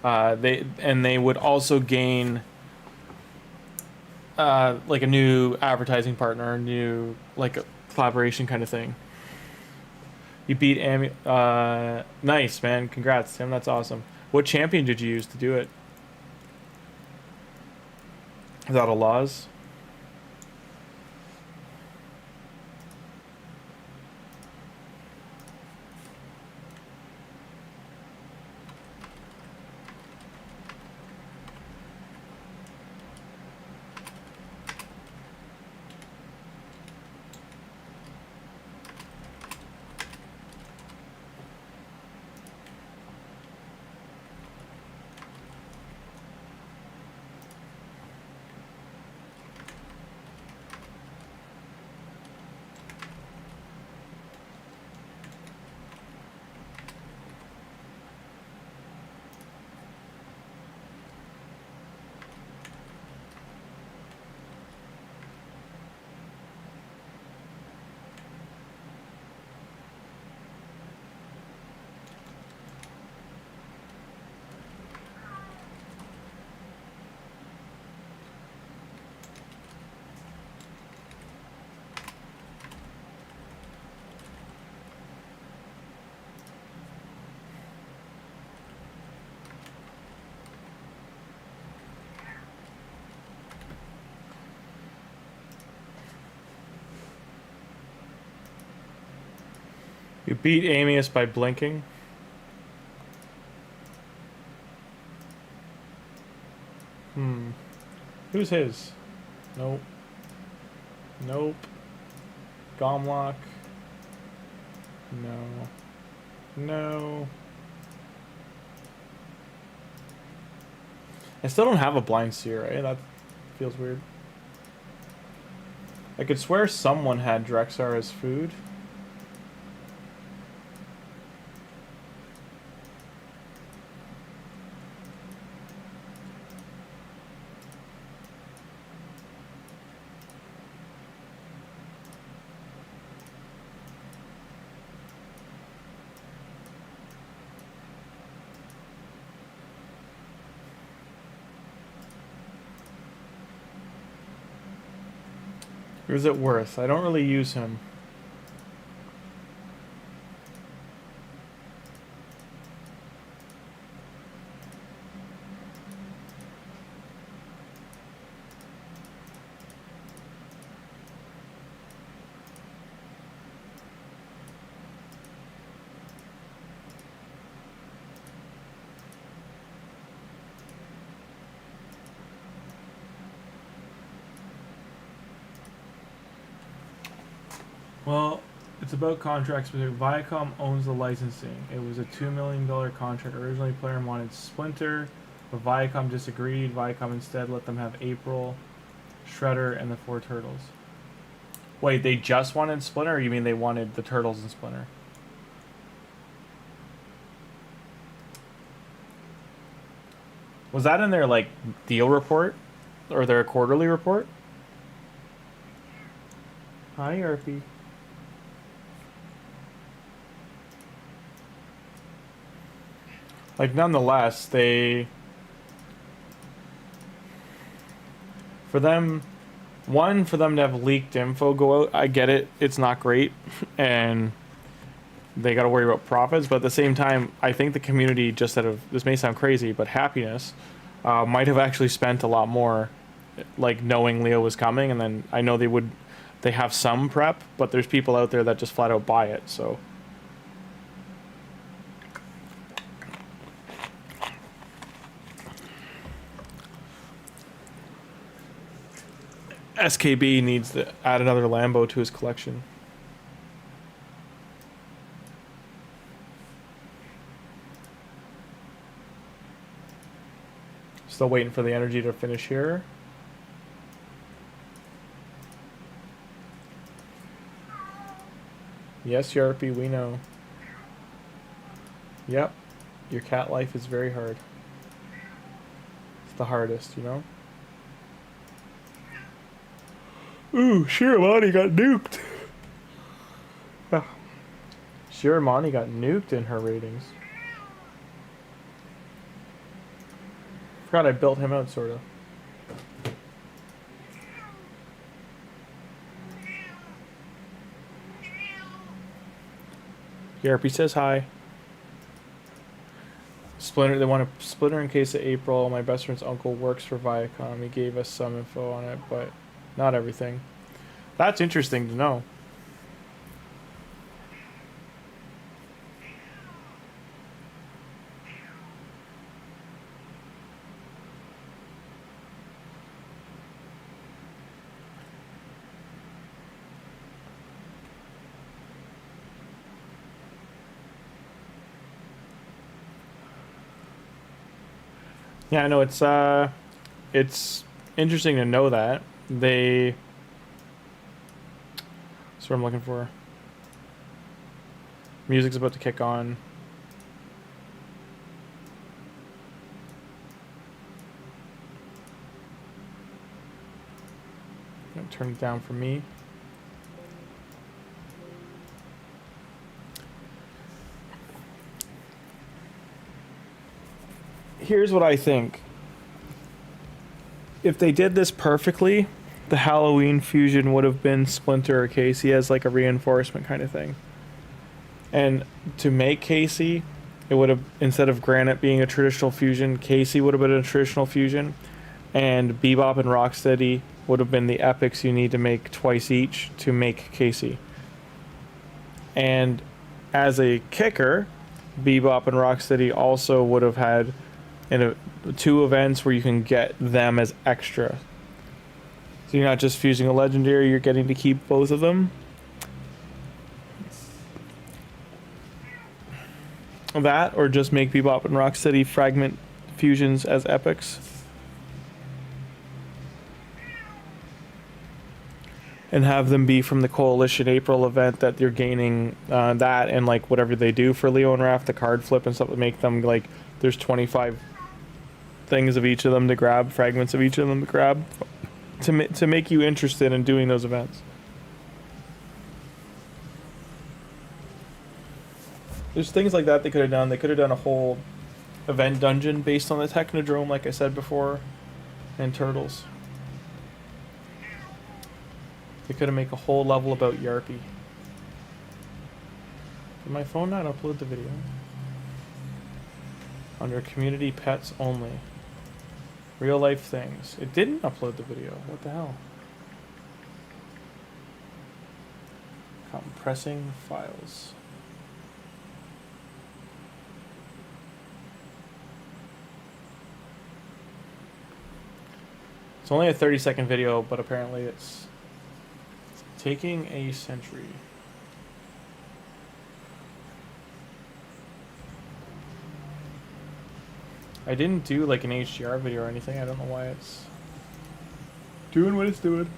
They would also gain like a new advertising partner, a new, like, a collaboration kind of thing. You beat nice, man. Congrats, Tim. That's awesome. What champion did you use to do it? Is that a Laws? You beat Amius by blinking. Who's his? Nope. Nope. Gomlock. No. No. I still don't have a blind seer, right? That feels weird. I could swear someone had Drexar as food. Who's it worth? I don't really use him. Well, it's about contracts. Viacom owns the licensing. It was a $2 million contract. Originally, player wanted Splinter, but Viacom disagreed. Viacom instead let them have April, Shredder, and the 4 Turtles. Wait, they just wanted Splinter, or you mean they wanted the Turtles and Splinter? Was that in their, like, deal report? Or their quarterly report? Hi, Arpy. Like, nonetheless, they... For them... One, for them to have leaked info go out, I get it. It's not great. And they got to worry about profits. But at the same time, I think the community, just out of... This may sound crazy, but happiness, might have actually spent a lot more, like, knowing Leo was coming. And then I know they would... They have some prep, but there's people out there that just flat out buy it, so... SKB needs to add another Lambo to his collection. Still waiting for the energy to finish here. Yes, Yarpy, we know. Yep. Your cat life is very hard. It's the hardest, you know? Ooh, Shiramani got nuked. Shiramani got nuked in her ratings. Forgot I built him out, sort of. Yarpy says hi. Splinter, they want a Splinter in case of April. My best friend's uncle works for Viacom. He gave us some info on it, but not everything. That's interesting to know. Yeah, I know it's interesting to know that they. That's what I'm looking for. Music's about to kick on. Gonna turn it down for me. Here's what I think. If they did this perfectly, the Halloween fusion would have been Splinter or Casey as like a reinforcement kind of thing. And to make Casey, it would have, instead of Granite being a traditional fusion, Casey would have been a traditional fusion. And Bebop and Rocksteady would have been the epics you need to make twice each to make Casey. And as a kicker, Bebop and Rocksteady also would have had two events where you can get them as extra. So you're not just fusing a legendary, you're getting to keep both of them. That, or just make Bebop and Rocksteady fragment fusions as epics. And have them be from the Coalition April event that you're gaining that, and like whatever they do for Leo and Raph, the card flip and stuff, to make them like there's 25 things of each of them to grab, fragments of each of them to grab, to make you interested in doing those events. There's things like that they could have done. They could have done a whole event dungeon based on the Technodrome, like I said before, and Turtles. They could have made a whole level about Yarpy. Did my phone not upload the video? Under community pets only. Real life things. It didn't upload the video. What the hell? Compressing files. It's only a 30-second video, but apparently it's taking a century. I didn't do like an HDR video or anything. I don't know why it's doing what it's doing.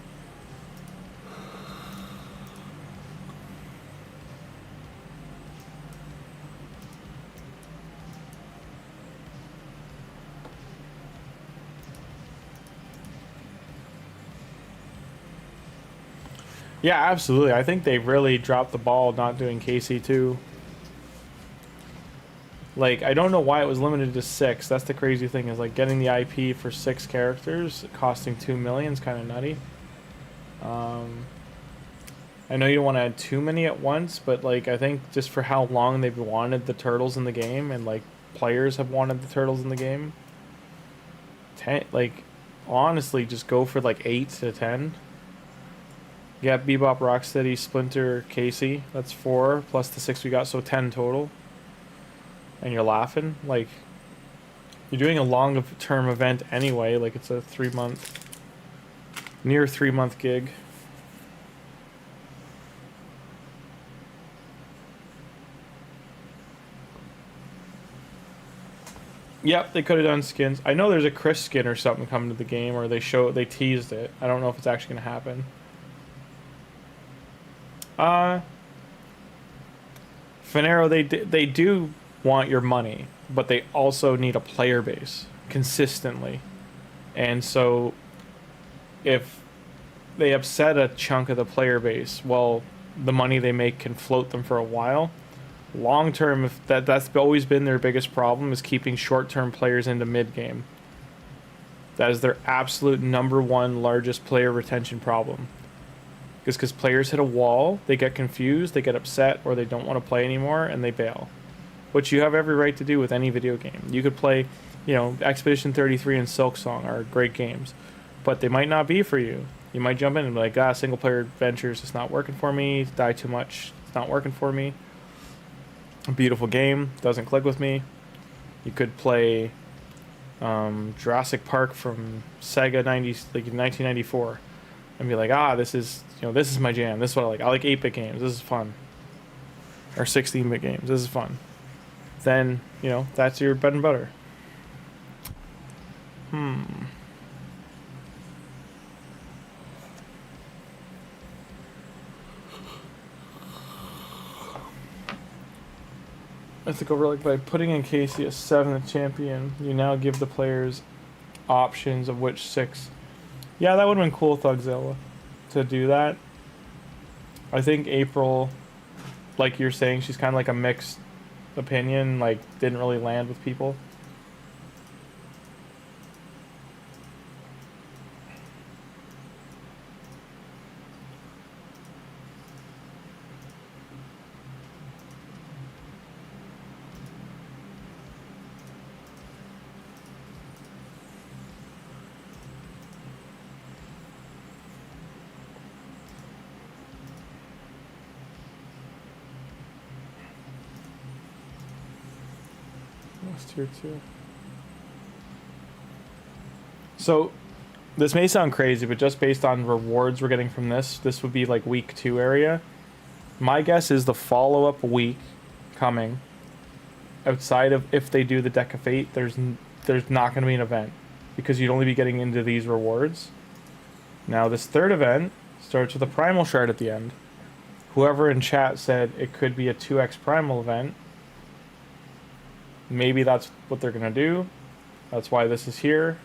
Yeah, absolutely. I think they really dropped the ball not doing KC2. Like, I don't know why it was limited to 6. That's the crazy thing, is like getting the IP for 6 characters costing $2 million is kind of nutty. I know you don't want to add too many at once, but like I think just for how long they've wanted the turtles in the game, and like players have wanted the turtles in the game, like honestly just go for like 8 to 10. You got Bebop, Rocksteady, Splinter, Casey. That's 4 plus the 6 we got, so 10 total. And you're laughing, like you're doing a long-term event anyway. Like it's a 3-month, near 3-month gig. Yep, they could have done skins. I know there's a Chris skin or something coming to the game, or they teased it. I don't know if it's actually gonna happen. Finero, they do want your money, but they also need a player base consistently. And so if they upset a chunk of the player base, well, the money they make can float them for a while. Long term, if that's always been their biggest problem, is keeping short term players into mid game. That is their absolute #1 largest player retention problem. Because players hit a wall, they get confused, they get upset, or they don't want to play anymore, and they bail. Which you have every right to do with any video game. You could play, you know, Expedition 33 and Silksong are great games, but they might not be for you. You might jump in and be like, single player adventures is not working for me, die too much, it's not working for me. A beautiful game, doesn't click with me. You could play Jurassic Park from Sega 1994. And be like, this is my jam. This is what I like. I like 8-bit games. This is fun. Or 16-bit games. This is fun. Then, that's your bread and butter. I think over by putting in Casey a 7th champion, you now give the players options of which 6. Yeah, that would have been cool, Thugzilla, to do that. I think April, like you're saying, she's kind of like a mixed opinion, like didn't really land with people. It's tier 2. So, this may sound crazy, but just based on rewards we're getting from this would be like week 2 area. My guess is the follow-up week coming, outside of if they do the Deck of Fate, there's not going to be an event, because you'd only be getting into these rewards. Now, this third event starts with a Primal Shard at the end. Whoever in chat said it could be a 2x Primal event, maybe that's what they're going to do. That's why this is here.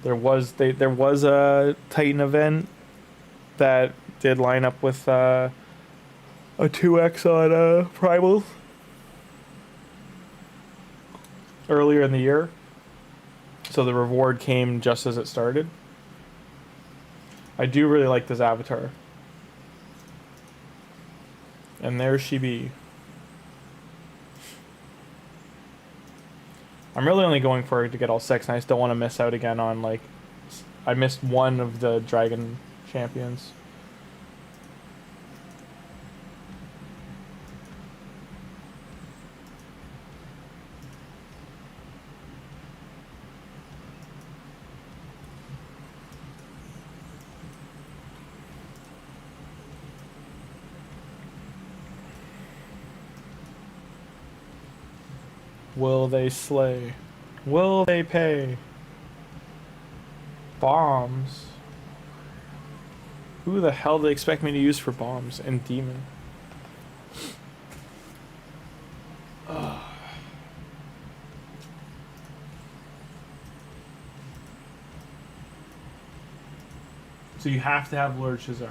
There was a Titan event that did line up with a 2x on Primals earlier in the year. So the reward came just as it started. I do really like this avatar. And there she be. I'm really only going for it to get all 6, and I still want to miss out again on, like, I missed one of the Dragon Champions. Will they slay? Will they pay? Bombs? Who the hell do they expect me to use for bombs and demon? Ugh. So you have to have Lord Shazar.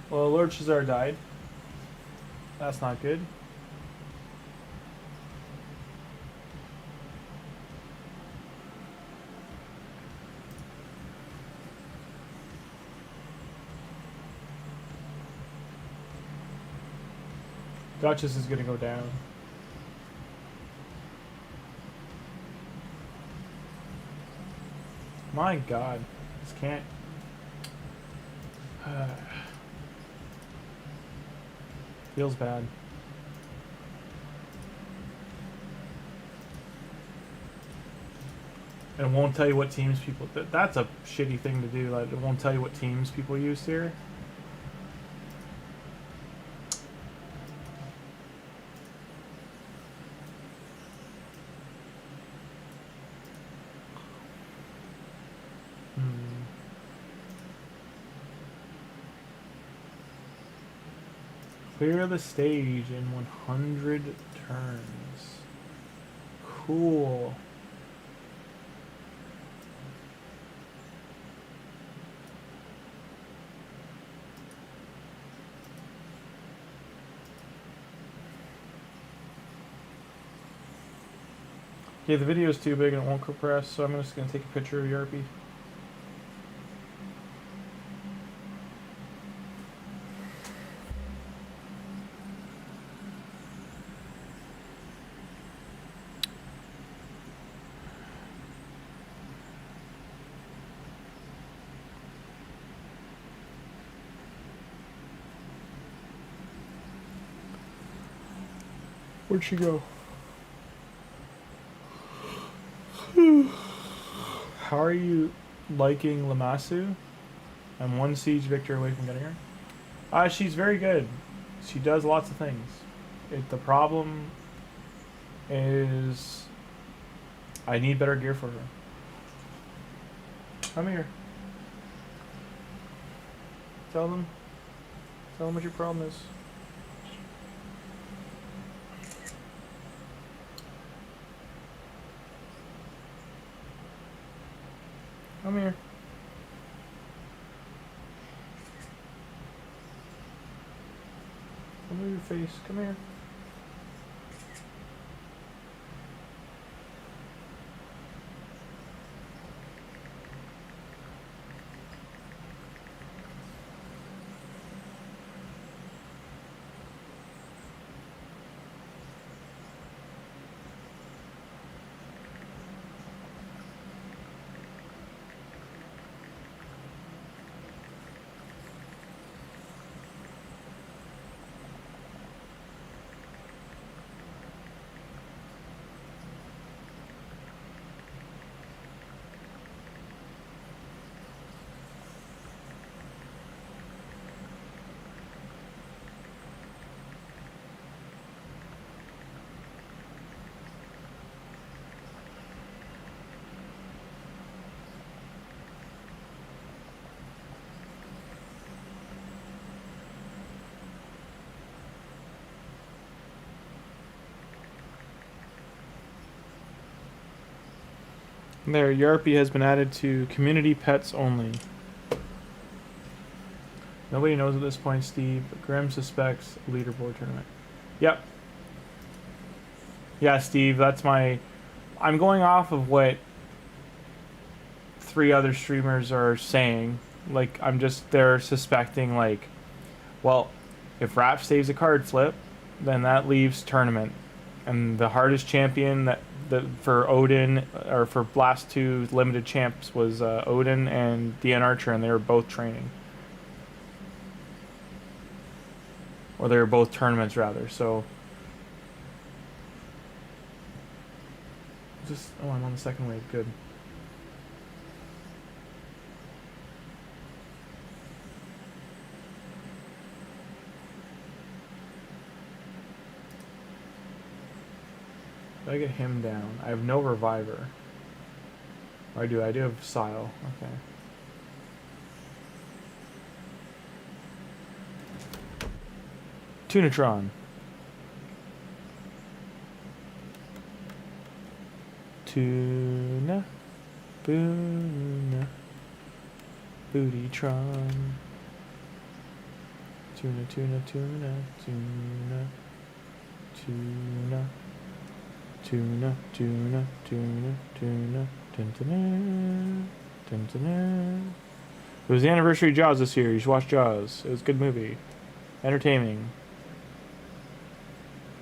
Well, Lord Shazar died. That's not good. Duchess is gonna go down. My God, this can't. Feels bad. And it won't tell you what teams people. That's a shitty thing to do. Like, it won't tell you what teams people used here. Clear the stage in 100 turns. Cool. Okay, the video is too big and it won't compress, so I'm just going to take a picture of Yarpy. Where'd she go? How are you liking Lamasu? I'm one siege victor away from getting her. She's very good. She does lots of things. The problem is I need better gear for her. Come here. Tell them what your problem is. Come here. Come move your face. Come here. There, Yarpy has been added to community pets only. Nobody knows at this point, Steve, but Grim suspects a leaderboard tournament. Yep. Yeah, Steve, that's my... I'm going off of what 3 other streamers are saying. Like, they're suspecting, like, well, if Rap saves a card flip, then that leaves tournament. And the hardest champion for Odin, or for Blast 2 limited champs, was Odin and DN Archer, and they were both training. Or they were both tournaments, rather, so... Oh, I'm on the second wave, good. I get him down. I have no reviver. Or I do have Sile. Okay. Tunatron. Tuna. Boona. Bootytron. Tuna, tuna, tuna, tuna. Tuna. Tuna, tuna, tuna, tuna, tuna, tuna, tuna. It was the anniversary of Jaws this year. You should watch Jaws. It was a good movie. Entertaining.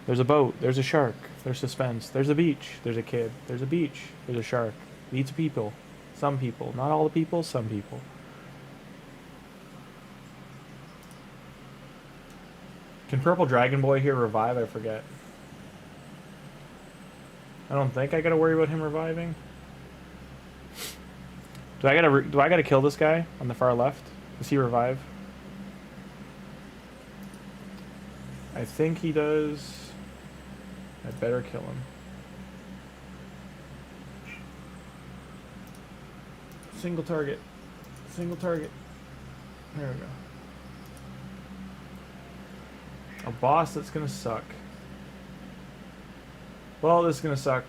There's a boat. There's a shark. There's suspense. There's a beach. There's a kid. There's a beach. There's a shark. It eats people. Some people. Not all the people. Some people. Can Purple Dragon Boy here revive? I forget. I don't think I gotta worry about him reviving. Do I gotta kill this guy on the far left? Does he revive? I think he does. I better kill him. Single target. Single target. There we go. A boss that's gonna suck. Well, this is gonna suck.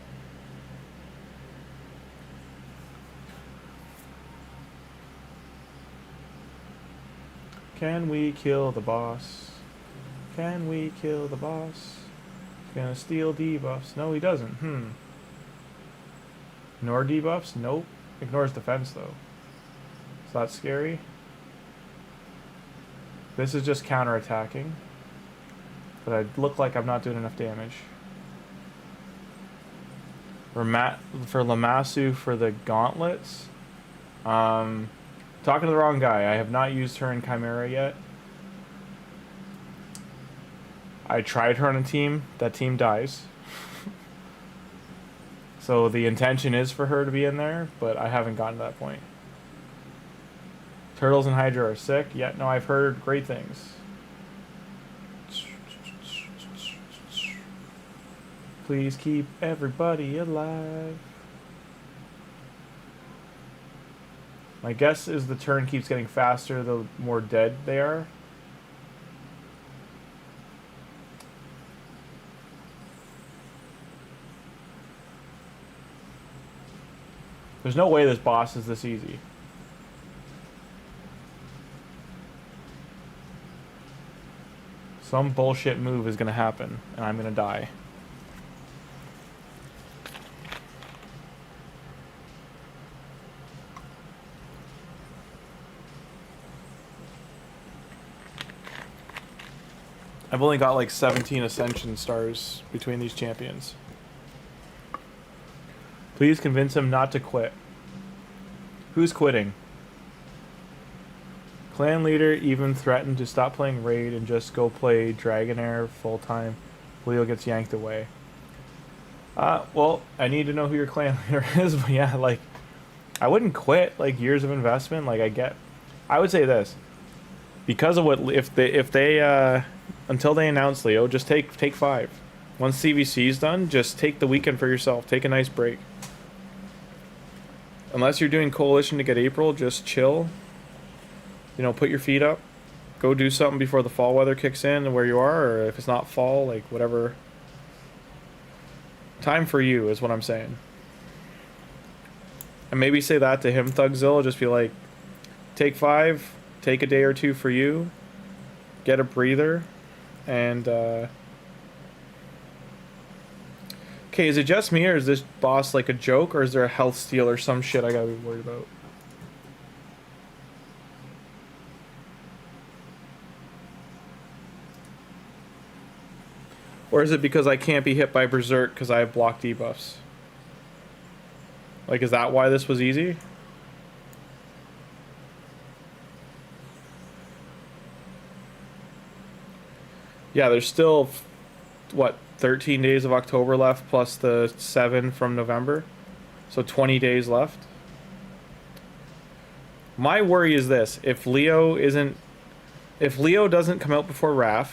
Can we kill the boss? Can we kill the boss? He's gonna steal debuffs. No, he doesn't. Ignore debuffs? Nope. Ignores defense, though. So that's scary. This is just counterattacking. But I look like I'm not doing enough damage. For Lamasu for the gauntlets. Talking to the wrong guy. I have not used her in Chimera yet. I tried her on a team. That team dies. So the intention is for her to be in there, but I haven't gotten to that point. Turtles and Hydra are sick. Yeah, no, I've heard great things. Please keep everybody alive. My guess is the turn keeps getting faster the more dead they are. There's no way this boss is this easy. Some bullshit move is gonna happen, and I'm gonna die. I've only got like 17 Ascension stars between these champions. Please convince him not to quit. Who's quitting? Clan leader even threatened to stop playing Raid and just go play Dragonair full time. Leo gets yanked away. Well, I need to know who your clan leader is, but yeah, like, I wouldn't quit, like, years of investment, like, I would say this. Because of what, if they, until they announce Leo, just take 5. Once CVC's done, just take the weekend for yourself. Take a nice break. Unless you're doing Coalition to get April, just chill. You know, put your feet up. Go do something before the fall weather kicks in and where you are, or if it's not fall, like, whatever. Time for you is what I'm saying. And maybe say that to him, Thugzilla. Just be like, take 5, take a day or 2 for you, get a breather, and, okay, is it just me, or is this boss like a joke, or is there a health steal or some shit I gotta be worried about? Or is it because I can't be hit by Berserk because I have block debuffs? Like, is that why this was easy? Yeah, there's still, what, 13 days of October left plus the 7 from November. So 20 days left. My worry is this. If Leo doesn't come out before Raph,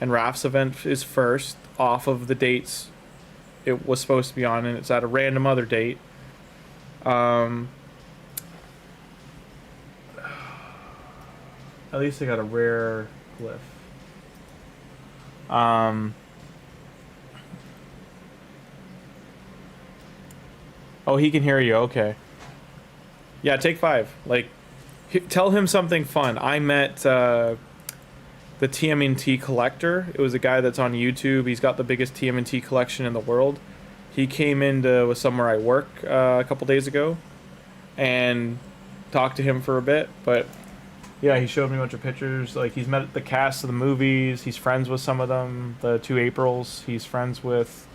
and Raph's event is first off of the dates it was supposed to be on, and it's at a random other date, at least I got a rare glyph. Oh, he can hear you. Okay. Yeah, take 5. Like, tell him something fun. I met the TMNT collector. It was a guy that's on YouTube. He's got the biggest TMNT collection in the world. He came into somewhere I work a couple days ago and talked to him for a bit. But yeah, he showed me a bunch of pictures. Like, he's met the cast of the movies. He's friends with some of them. The 2 Aprils. He's friends with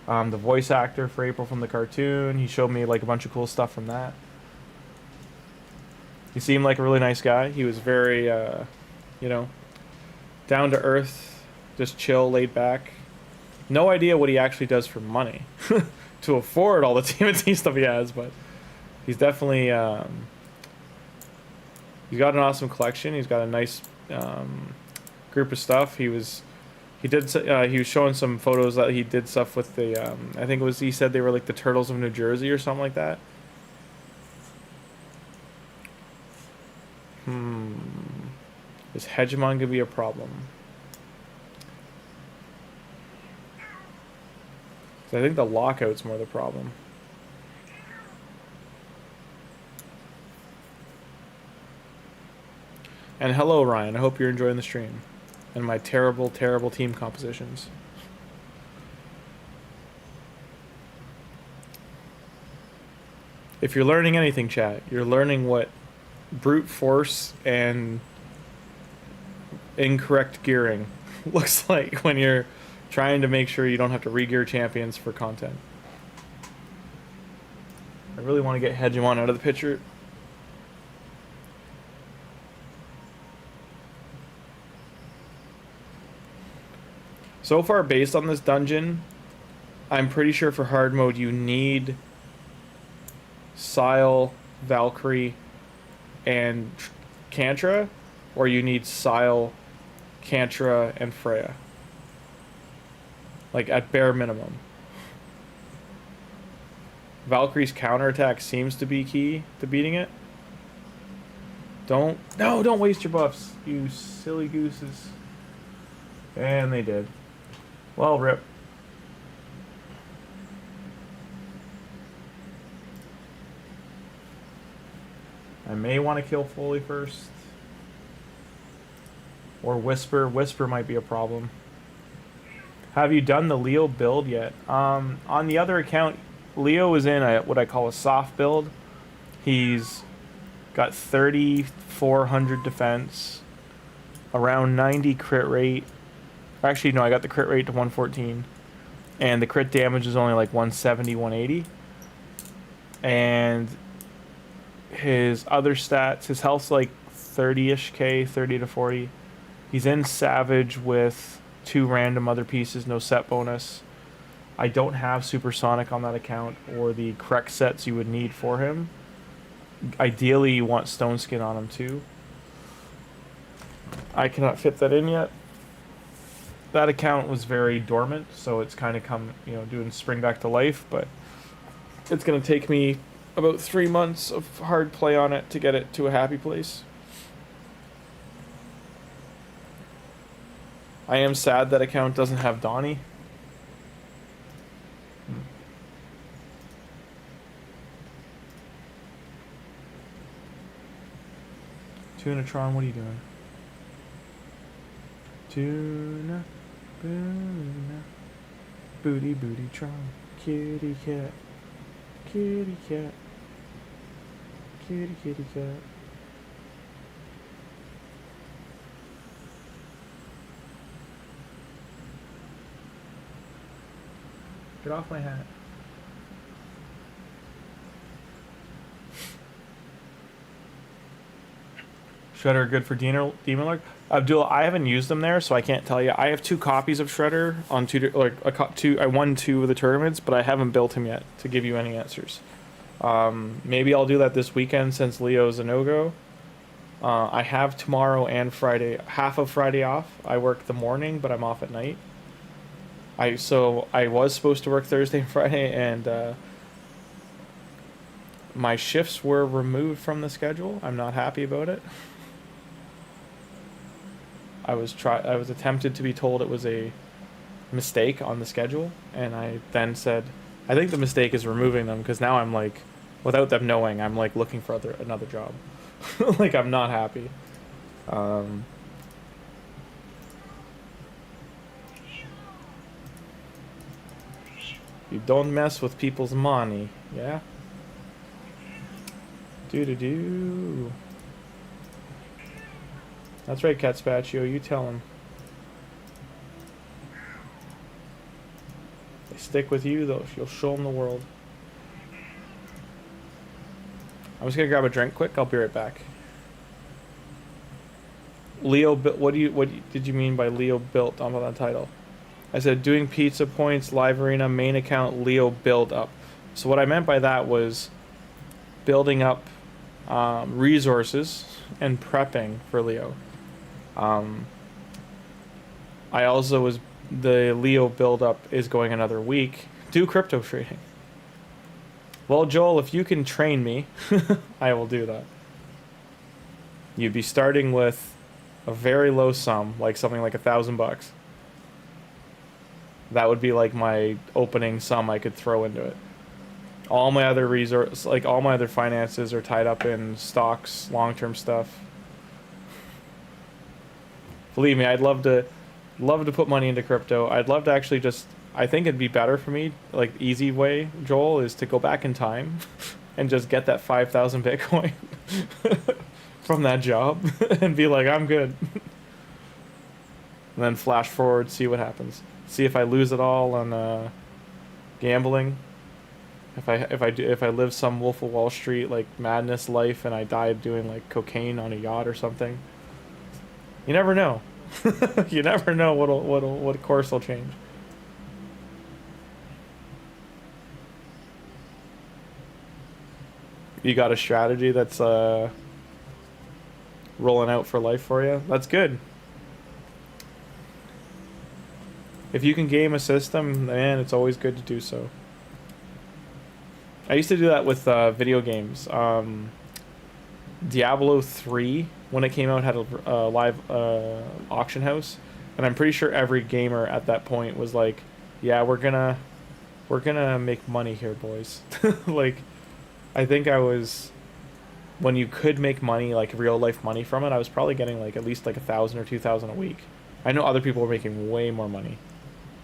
the voice actor for April from the cartoon. He showed me like a bunch of cool stuff from that. He seemed like a really nice guy. He was very, you know, down to earth, just chill, laid back. No idea what he actually does for money to afford all the TMNT stuff he has, but he's definitely, he's got an awesome collection. He's got a nice group of stuff. He was showing some photos that he did stuff with the, I think it was, he said they were like the Turtles of New Jersey or something like that. Is Hegemon gonna be a problem? I think the lockout's more the problem. And hello, Ryan. I hope you're enjoying the stream and my terrible, terrible team compositions. If you're learning anything, chat, you're learning what brute force and incorrect gearing looks like when you're trying to make sure you don't have to re-gear champions for content. I really want to get Hegemon out of the picture. So far, based on this dungeon, I'm pretty sure for hard mode you need Sile, Valkyrie, and Kantra, or you need Sile, Kantra, and Freya. Like, at bare minimum. Valkyrie's counterattack seems to be key to beating it. Don't waste your buffs, you silly gooses. And they did. Well, rip. I may want to kill Foley first. Or Whisper. Whisper might be a problem. Have you done the Leo build yet? On the other account, Leo is in what I call a soft build. He's got 3,400 defense, around 90 crit rate. Actually, no, I got the crit rate to 114. And the crit damage is only like 170, 180. And his other stats, his health's like 30-ish K, 30 to 40. He's in Savage with 2 random other pieces, no set bonus. I don't have Supersonic on that account or the correct sets you would need for him. Ideally, you want Stone Skin on him too. I cannot fit that in yet. That account was very dormant, so it's kind of come, doing spring back to life, but it's going to take me about 3 months of hard play on it to get it to a happy place. I am sad that account doesn't have Donnie. Tunatron, what are you doing? Tuna, boona, booty, booty, tron, kitty cat, kitty cat, kitty, kitty cat. Get off my hat. Shredder good for Demon Lord? Abdul, I haven't used them there, so I can't tell you. I have 2 copies of Shredder on I won 2 of the tournaments, but I haven't built him yet to give you any answers. Maybe I'll do that this weekend since Leo's a no-go. I have tomorrow and Friday, half of Friday off. I work the morning, but I'm off at night. So I was supposed to work Thursday and Friday, and my shifts were removed from the schedule. I'm not happy about it. I was attempted to be told it was a mistake on the schedule, and I then said, I think the mistake is removing them, because now I'm like, without them knowing, I'm like looking for another job. Like, I'm not happy. You don't mess with people's money, yeah? Do-do-do. That's right, Catspatchio, you tell him. They stick with you, though. You'll show them the world. I'm just gonna grab a drink quick. I'll be right back. Leo, what did you mean by Leo built on that title? I said doing pizza points, live arena, main account, Leo build up. So what I meant by that was building up resources and prepping for Leo. I also the Leo build up is going another week. Do crypto trading. Well, Joel, if you can train me, I will do that. You'd be starting with a very low sum, like something like $1,000. That would be like my opening sum I could throw into it. All my other all my other finances are tied up in stocks, long-term stuff. Believe me, I'd love to put money into crypto. I'd love to actually I think it'd be better for me, like the easy way, Joel, is to go back in time and just get that 5,000 Bitcoin from that job and be like, I'm good. And then flash forward, see what happens. See if I lose it all on gambling. If I live some Wolf of Wall Street like madness life and I died doing like cocaine on a yacht or something. You never know. You never know what course will change. You got a strategy that's rolling out for life for you. That's good. If you can game a system, man, it's always good to do so. I used to do that with video games. Diablo 3, when it came out, had a live auction house, and I'm pretty sure every gamer at that point was like, "Yeah, we're gonna make money here, boys." Like, I think I was, when you could make money, like real life money from it, I was probably getting like at least like 1,000 or 2,000 a week. I know other people were making way more money,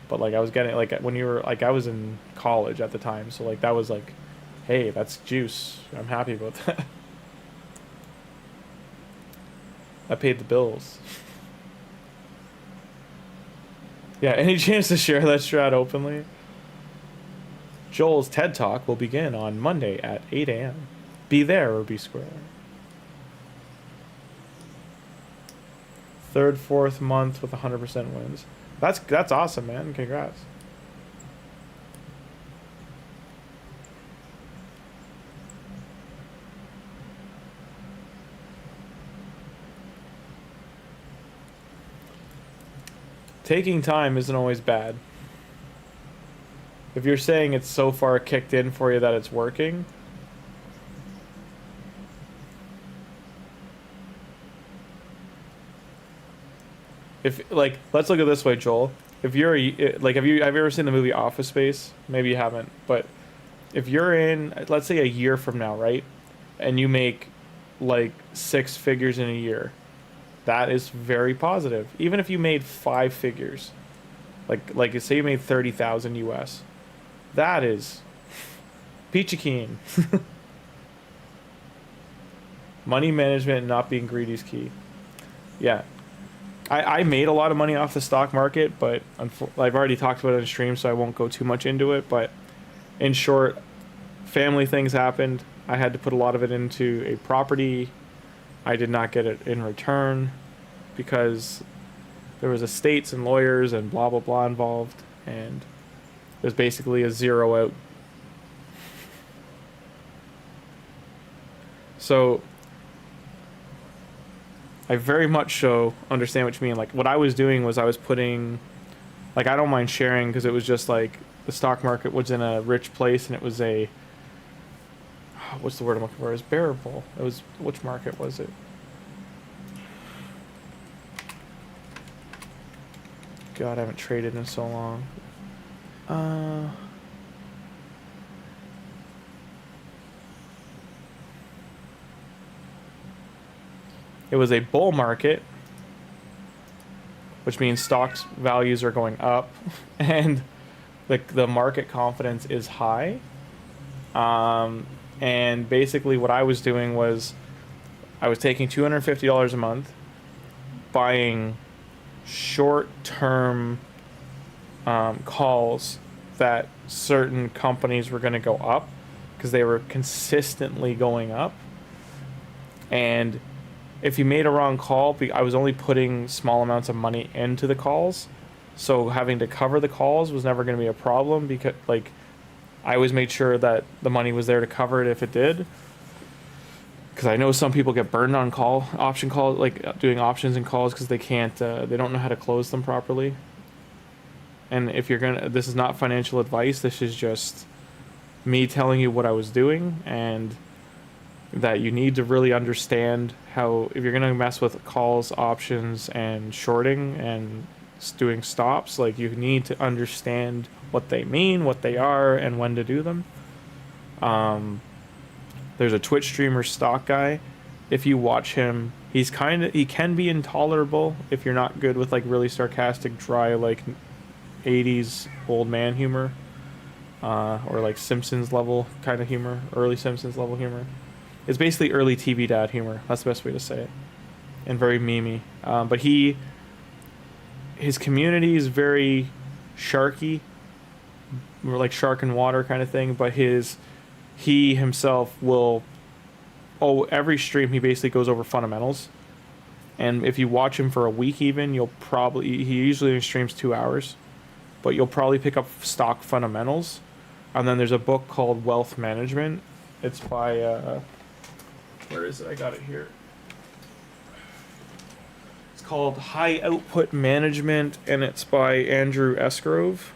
but like I was getting, like, when you were like, I was in college at the time, so like that was like, hey, that's juice. I'm happy about that. I paid the bills. Yeah, any chance to share that strat openly? Joel's TED Talk will begin on Monday at 8 a.m. Be there or be square. Third, fourth month with 100% wins. That's awesome, man. Congrats. Taking time isn't always bad. If you're saying it's so far kicked in for you that it's working, if, like, let's look at it this way, Joel. If you're like, have you ever seen the movie Office Space? Maybe you haven't, but if you're in, let's say, a year from now, right, and you make like 6 figures in a year, that is very positive. Even if you made 5 figures, like say you made 30,000 US, that is peachy keen. Money management and not being greedy is key. Yeah, I made a lot of money off the stock market, but I've already talked about it in stream, so I won't go too much into it. But in short, family things happened. I had to put a lot of it into a property. I did not get it in return because there was estates and lawyers and blah blah blah involved, and it was basically a zero out. So I very much so understand what you mean. Like, what I was doing was I was putting, like, I don't mind sharing because it was just like the stock market was in a rich place and it was a, what's the word I'm looking for? It was bearable. It was, which market was it? God, I haven't traded in so long. It was a bull market, which means stocks values are going up and the market confidence is high. And basically what I was doing was I was taking $250 a month, buying short-term calls that certain companies were going to go up because they were consistently going up. And if you made a wrong call, I was only putting small amounts of money into the calls, so having to cover the calls was never going to be a problem because, like, I always made sure that the money was there to cover it if it did. Because I know some people get burned on option calls, like doing options and calls, because they can't, they don't know how to close them properly. And if you're gonna, this is not financial advice. This is just me telling you what I was doing, and that you need to really understand how, if you're gonna mess with calls, options, and shorting and doing stops, like, you need to understand what they mean, what they are, and when to do them. There's a Twitch streamer, Stock Guy. If you watch him, he can be intolerable if you're not good with, like, really sarcastic, dry, like 80s old man humor, or like Simpsons level kind of humor, early Simpsons level humor. It's basically early TV dad humor. That's the best way to say it, and very memey. But his community is very sharky, more like shark and water kind of thing. But he himself will, every stream he basically goes over fundamentals, And if you watch him for a week even, you'll probably, he usually streams 2 hours, but you'll probably pick up stock fundamentals. And then there's a book called Wealth Management. It's by, where is it? I got it here. It's called High Output Management, and it's by Andrew Esgrove.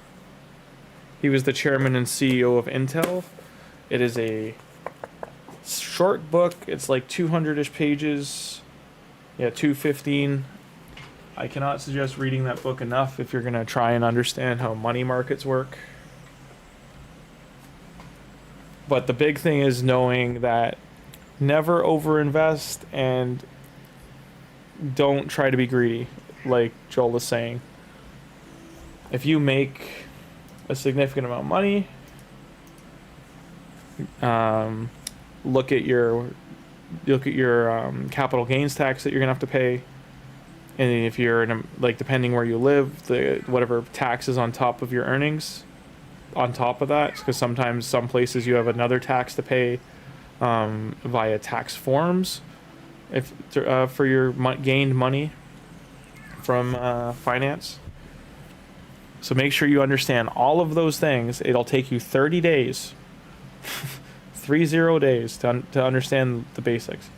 He was the chairman and CEO of Intel. It is a short book. It's like 200-ish pages. Yeah, 215. I cannot suggest reading that book enough if you're going to try and understand how money markets work. But the big thing is knowing that never overinvest and don't try to be greedy, like Joel was saying. If you make a significant amount of money, look at your capital gains tax that you're gonna have to pay, and if you're in a, like, depending where you live, the whatever taxes on top of your earnings on top of that, because sometimes some places you have another tax to pay via tax forms if for your gained money from finance. So make sure you understand all of those things. It'll take you 30 days 30 days to understand the basics.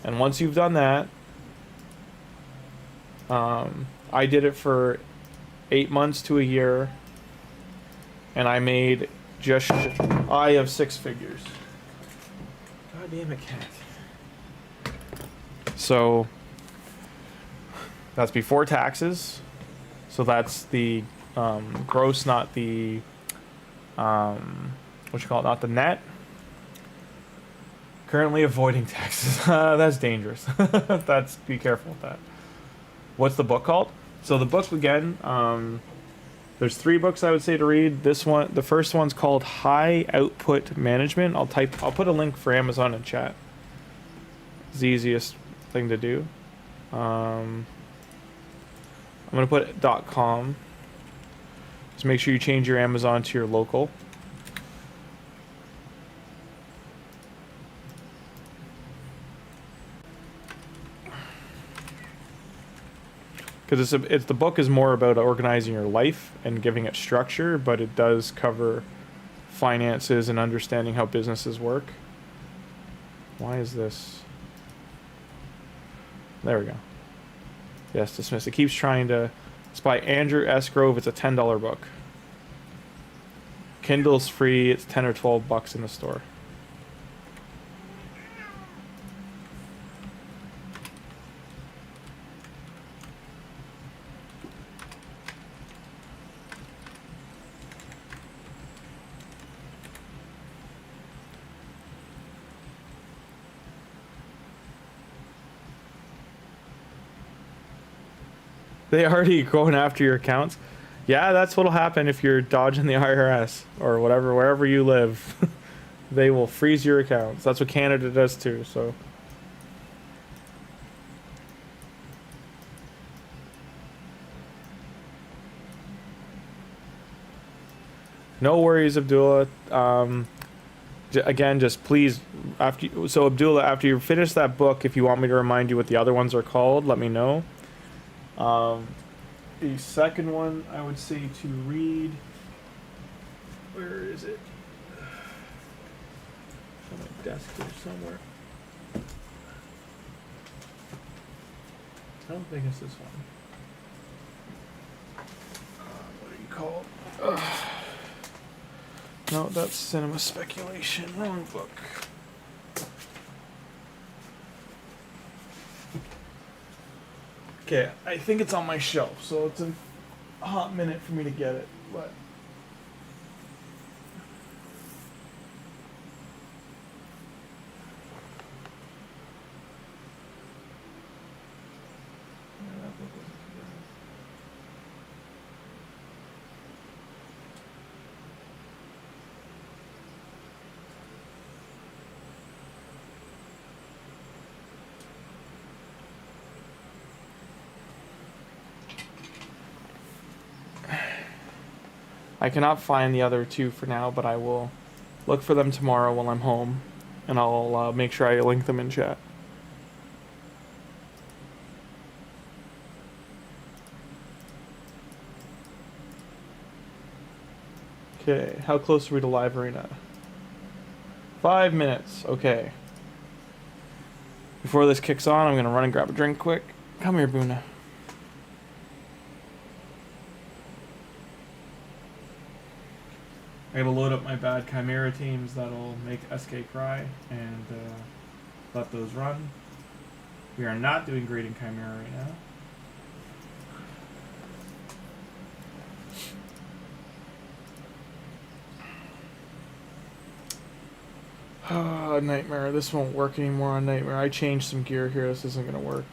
And once you've done that, I did it for 8 months to a year, and I made just shy of 6 figures. God damn it, cat. So that's before taxes. So that's the gross, not the what you call it, not the net. Currently avoiding taxes. That's dangerous. That's, be careful with that. What's the book called? So the book, again, there's 3 books I would say to read. This one, the first one's called High Output Management. I'll put a link for Amazon in chat. It's the easiest thing to do. I'm gonna put .com. Just make sure you change your Amazon to your local. Because it's the book is more about organizing your life and giving it structure, but it does cover finances and understanding how businesses work. Why is this? There we go. Yes, dismiss. It keeps trying to. It's by Andrew Esgrove. It's a $10 book. Kindle's free. It's 10 or 12 bucks in the store. They already going after your accounts. Yeah, that's what'll happen if you're dodging the IRS or whatever, wherever you live. They will freeze your accounts. That's what Canada does too, so. No worries, Abdullah. Again, just please, so Abdullah, after you finish that book, if you want me to remind you what the other ones are called, let me know. The second one I would say to read, where is it? On my desk here somewhere. I don't think it's this one. What are you called? No, that's Cinema Speculation. Wrong book. Okay, I think it's on my shelf, so it's a hot minute for me to get it, but. I cannot find the other 2 for now, but I will look for them tomorrow while I'm home, and I'll make sure I link them in chat. Okay, how close are we to live arena? 5 minutes, okay. Before this kicks on, I'm gonna run and grab a drink quick. Come here, Boona. I gotta load up my bad Chimera teams that'll make SK cry and let those run. We are not doing great in Chimera right now. Oh, Nightmare. This won't work anymore on Nightmare. I changed some gear here. This isn't gonna work.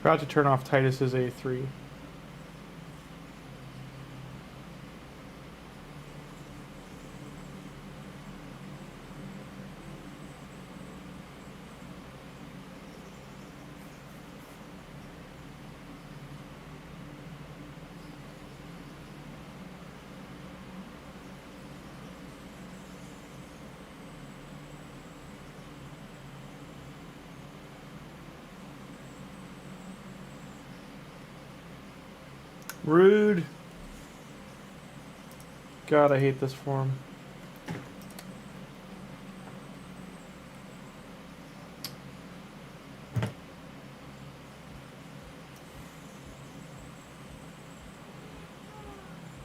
Forgot to turn off Titus's A3. Rude. God, I hate this form.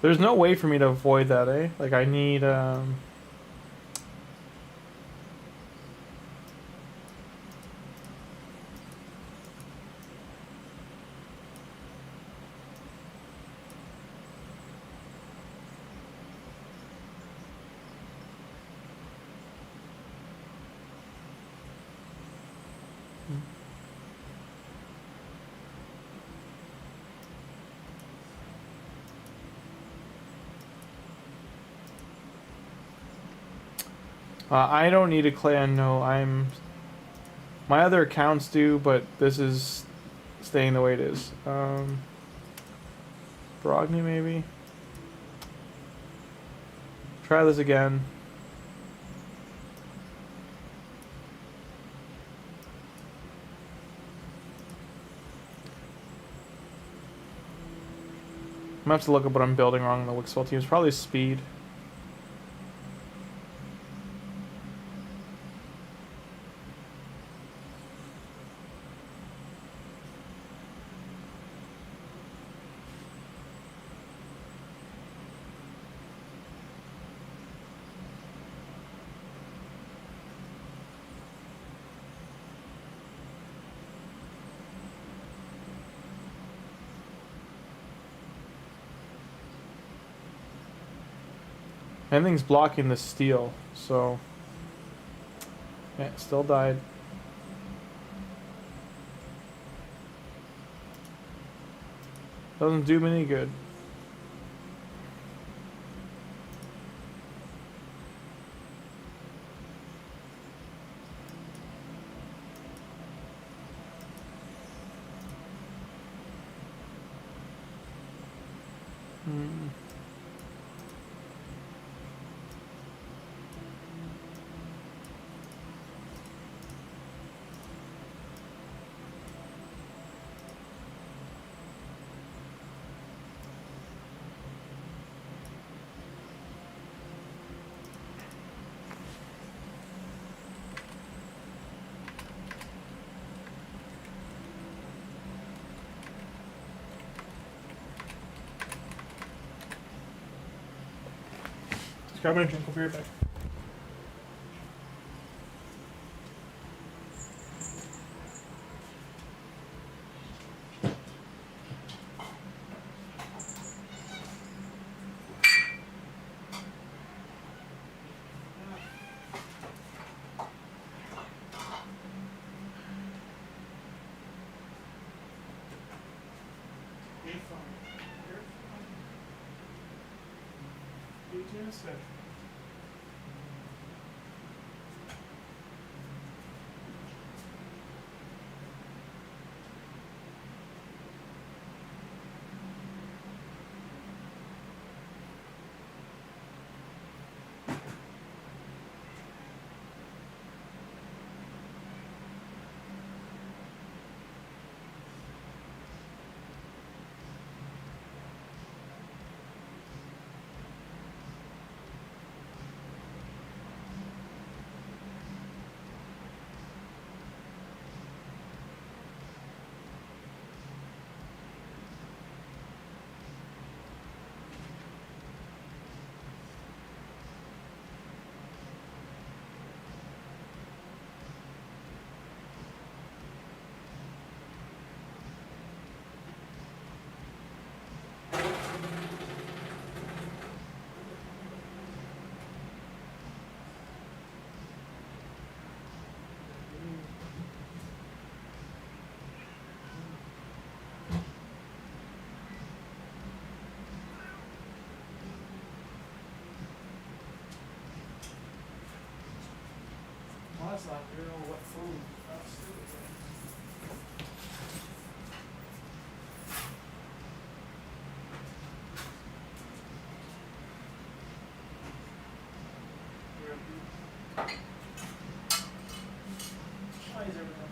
There's no way for me to avoid that, eh? Like, I need, I don't need a clan, no. My other accounts do, but this is staying the way it is. Brogni, maybe? Try this again. I'm gonna have to look up what I'm building wrong in the Wixwell team. It's probably speed. Anything's blocking the steel, so yeah, it still died. Doesn't do me any good. Grab my drink. I'll be right back. That's not real wet food. That's stupid. Why is everything?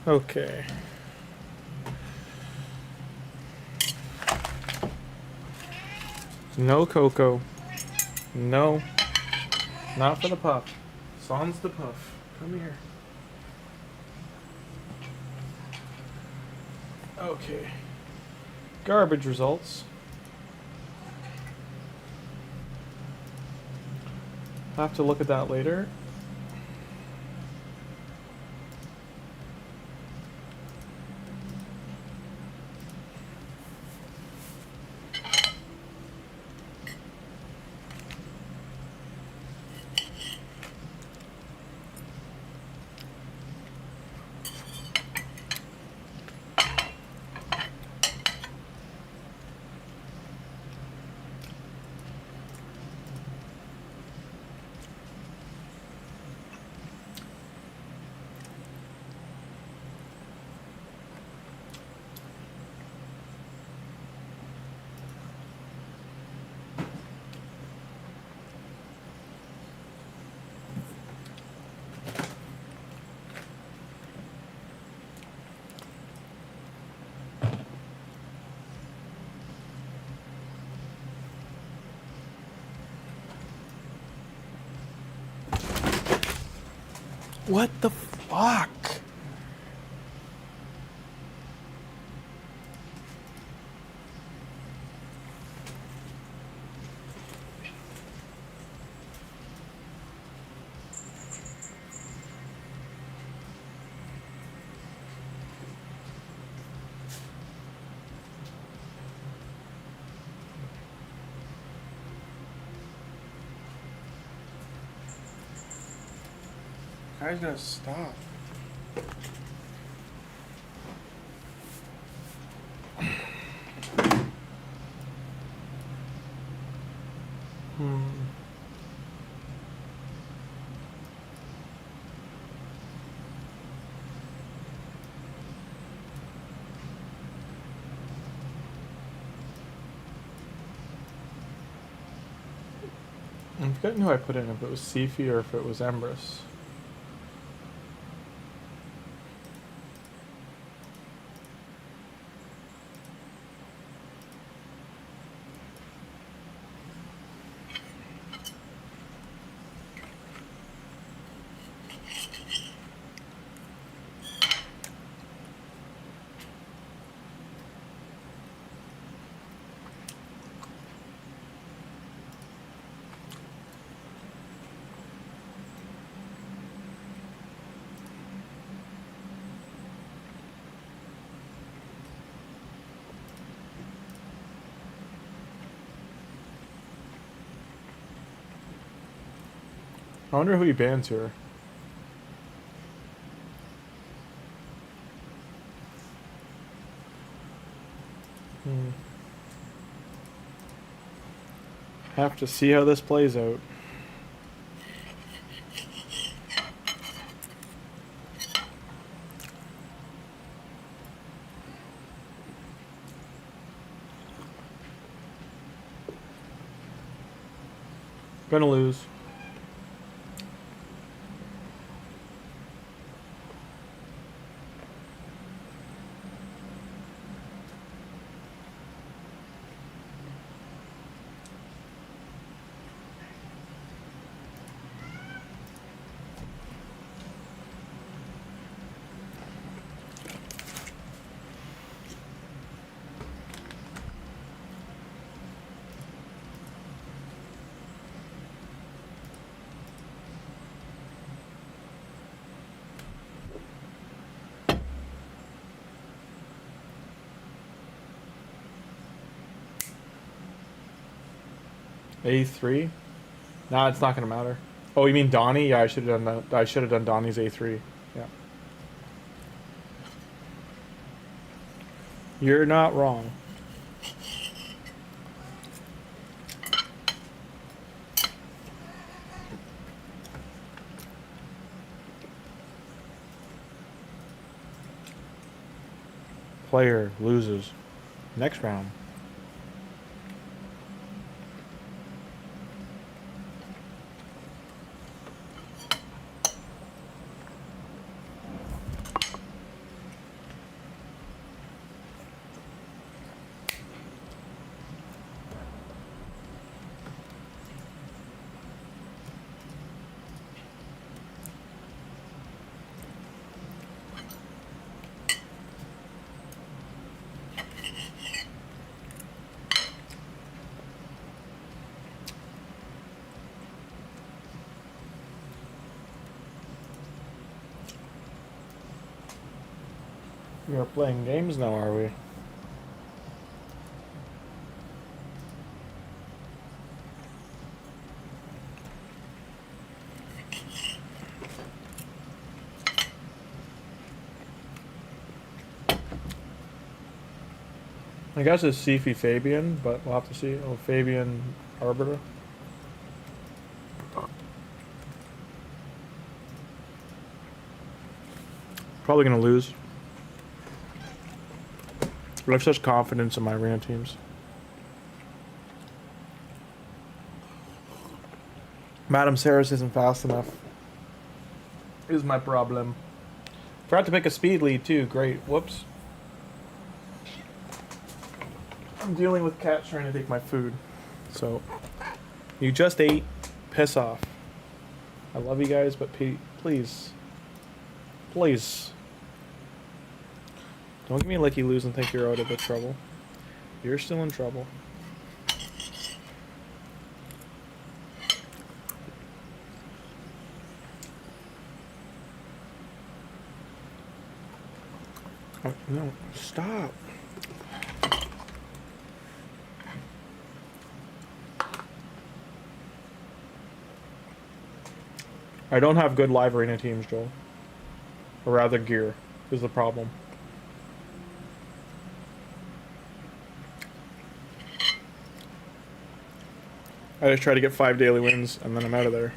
Okay. No Coco. No. Not for the puff. Sans the puff. Come here. Okay. Garbage results. I'll have to look at that later. What the fuck? Guy's gonna stop. I'm forgetting who I put in, if it was Sifi or if it was Empress. I wonder who he bans here. Have to see how this plays out. Gonna lose. A3? Nah, it's not gonna matter. Oh, you mean Donnie? Yeah, I should have done that. I should have done Donnie's A3. Yeah. You're not wrong. Player loses. Next round. We are playing games now, are we? I guess it's Sifi Fabian, but we'll have to see. Oh, Fabian Arbiter. Probably gonna lose. I have such confidence in my arena teams. Madam Serris isn't fast enough. Is my problem. Forgot to pick a speed lead too. Great. Whoops. I'm dealing with cats trying to take my food. So, you just ate. Piss off. I love you guys, but please. Please. Don't give me a licky lose and think you're out of the trouble. You're still in trouble. Oh, no, stop. I don't have good live arena teams, Joel. Or rather, gear is the problem. I just try to get 5 daily wins, and then I'm out of there.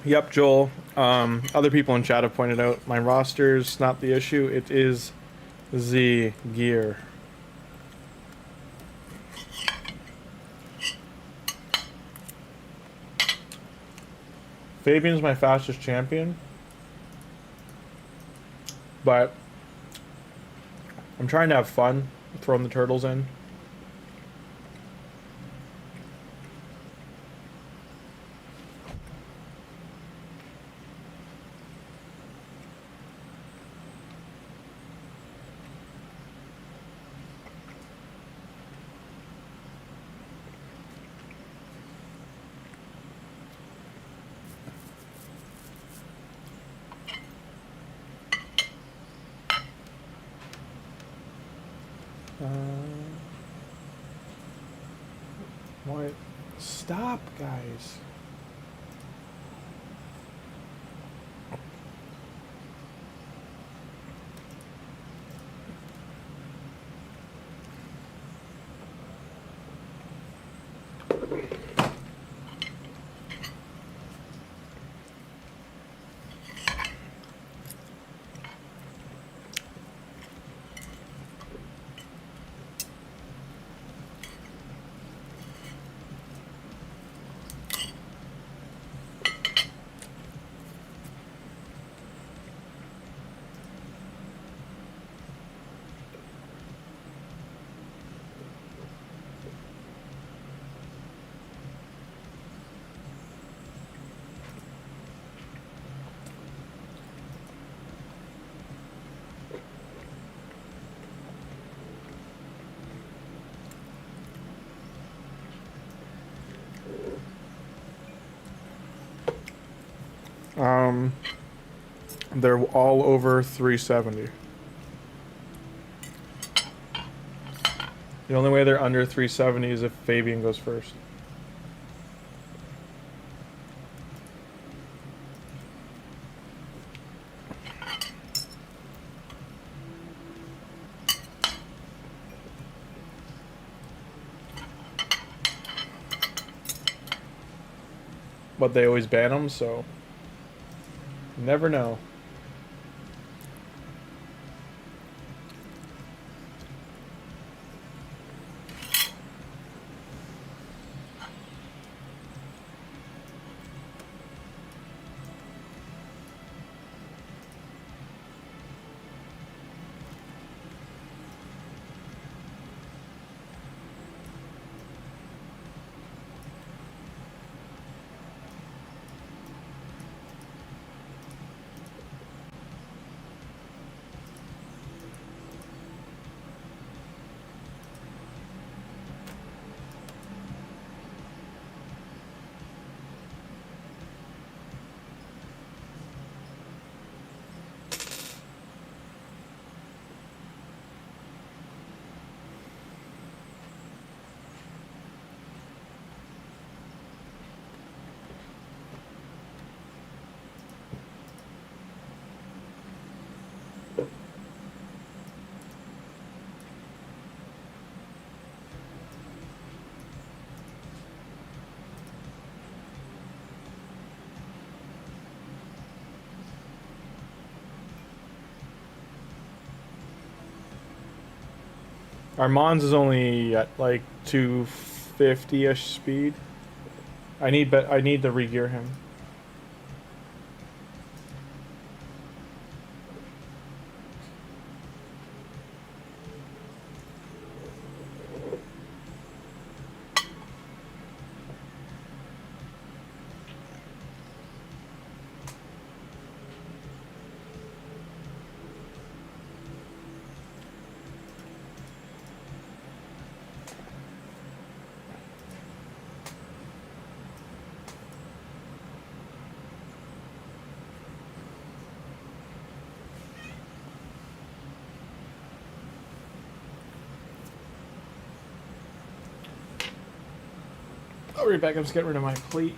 Yep, Joel. Other people in chat have pointed out my roster's not the issue. It is the gear. Fabian's my fastest champion, but I'm trying to have fun throwing the turtles in. What? Stop, guys. They're all over 370. The only way they're under 370 is if Fabian goes first. But they always ban them, so you never know. Our Mons is only at like 250-ish speed. I need to regear him. I'll be back. I'm just getting rid of my plate.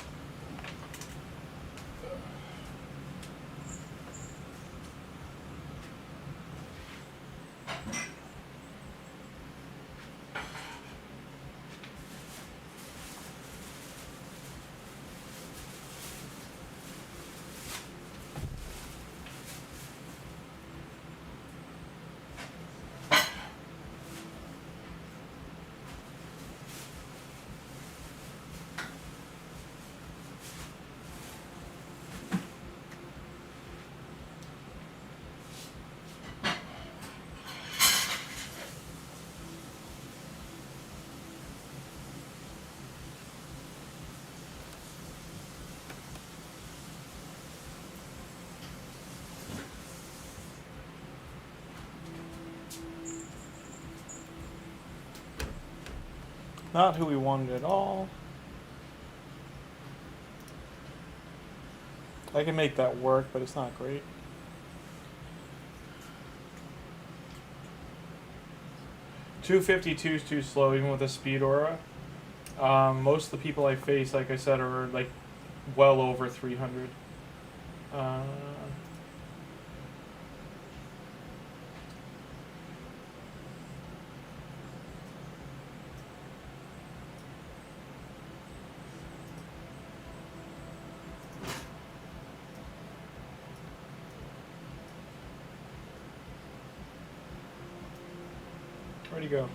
Not who we wanted at all. I can make that work, but it's not great. $252 is too slow, even with a speed aura. Most of the people I face, like I said, are like well over 300. Where'd he go?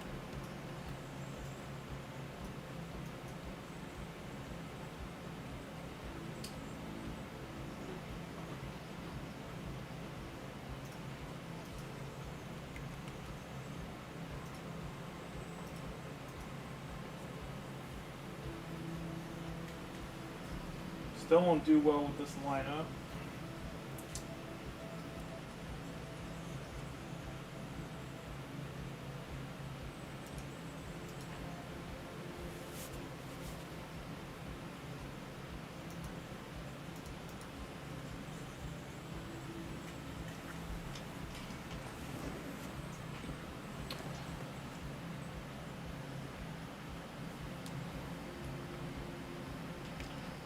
Still won't do well with this lineup.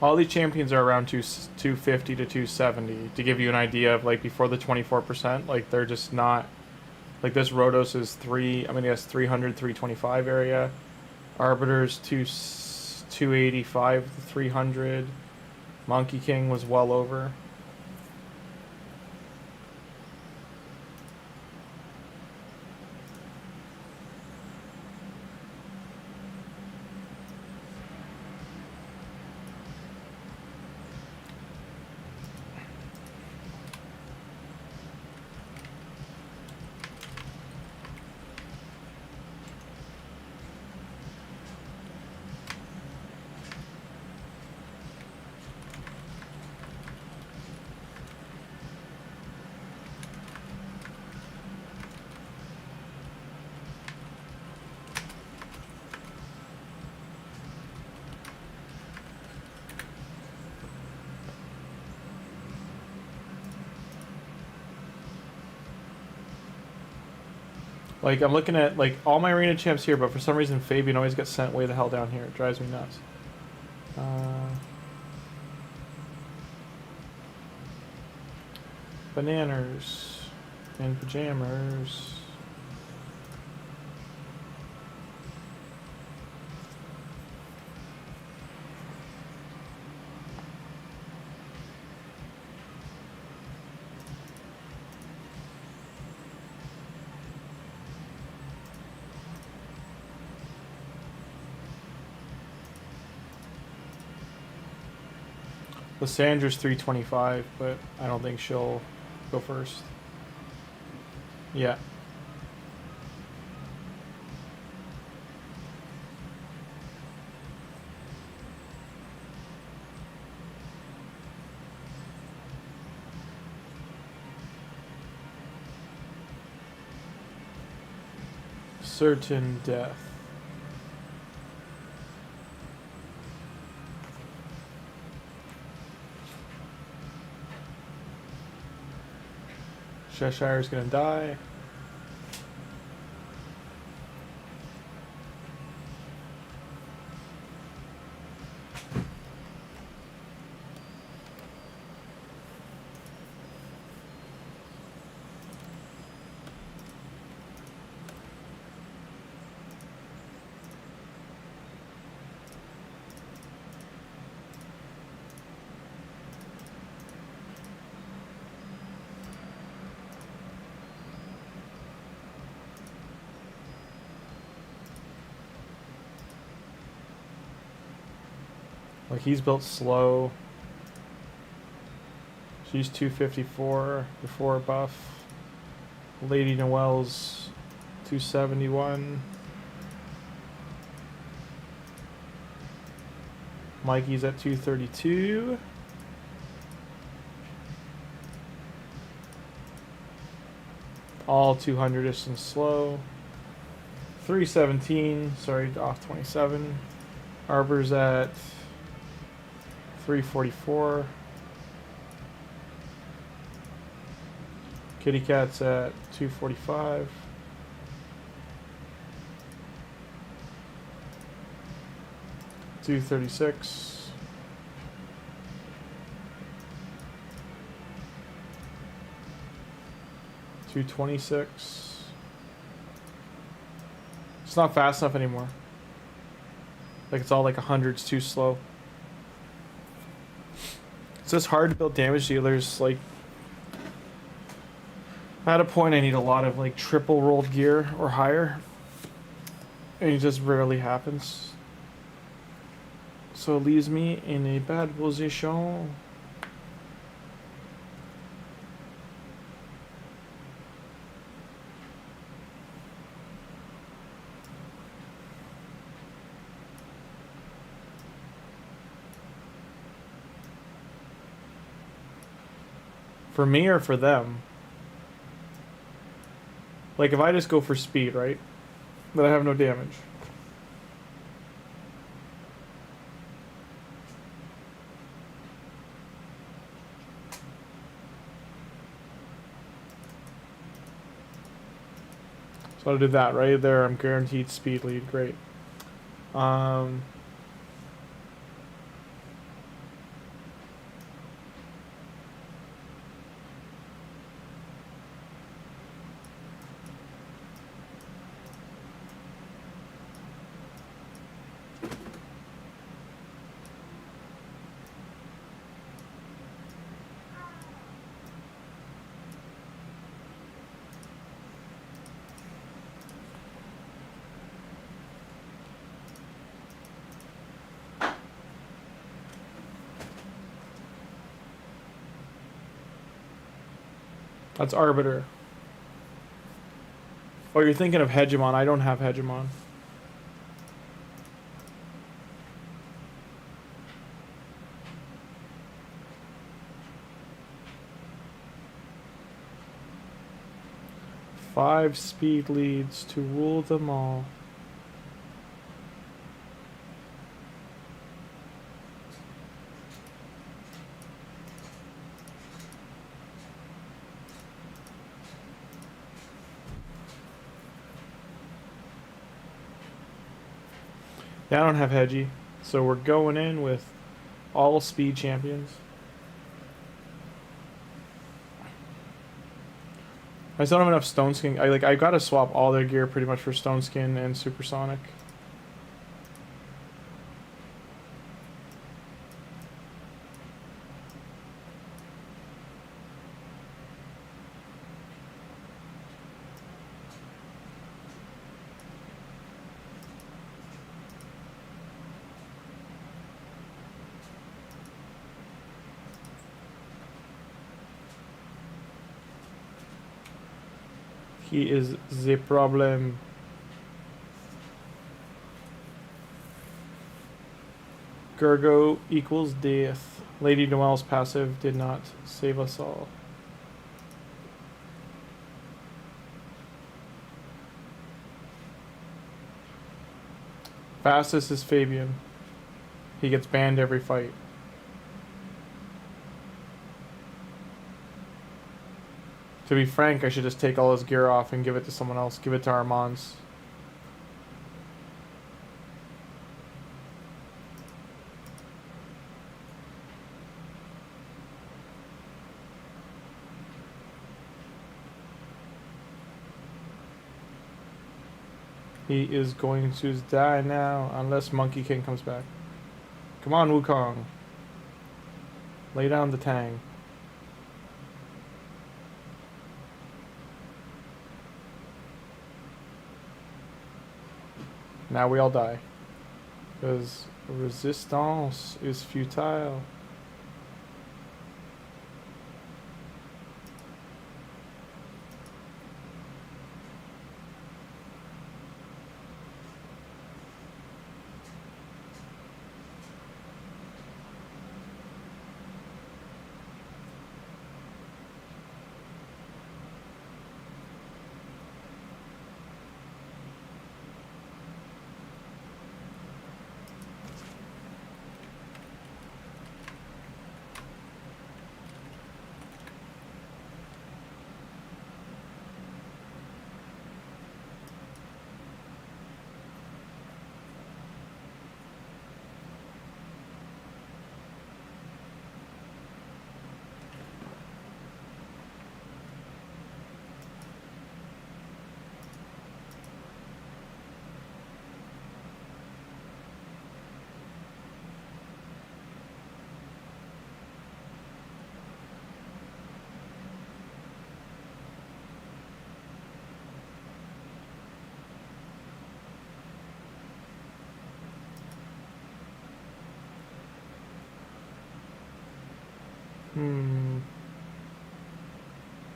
All these champions are around 250 to 270 to give you an idea of like before the 24%. Like they're just not like this. Rhodos is 3. I mean, he has 300, 325 area. Arbiter's 285 to 300. Monkey King was well over. Like, I'm looking at, like, all my arena champs here, but for some reason Fabian always gets sent way the hell down here. It drives me nuts. Bananas and pajamas. Lissandra's 325, but I don't think she'll go first. Yeah. Certain death. Cheshire's gonna die. Like, he's built slow. She's 254 before buff. Lady Noelle's 271. Mikey's at 232. All 200ish and slow. 317, sorry, off 27. Arbor's at 344. Kitty Cat's at 245. $236. $226. It's not fast enough anymore. Like, it's all like 100's too slow. It's just hard to build damage dealers. Like, at a point I need a lot of like triple rolled gear or higher, and it just rarely happens. So it leaves me in a bad position. For me or for them? Like, if I just go for speed, right? But I have no damage. So I'll do that right there. I'm guaranteed speed lead. Great. That's Arbiter. Oh, you're thinking of Hegemon. I don't have Hegemon. Five speed leads to rule them all. Yeah, I don't have Hedgie, so we're going in with all speed champions. I still don't have enough Stone Skin. I gotta swap all their gear pretty much for Stone Skin and Supersonic. He is the problem. Gergo equals death. Lady Noelle's passive did not save us all. Fastest is Fabian. He gets banned every fight. To be frank, I should just take all his gear off and give it to someone else. Give it to Armands. He is going to die now, unless Monkey King comes back. Come on, Wukong. Lay down the Tang. Now we all die. Because resistance is futile.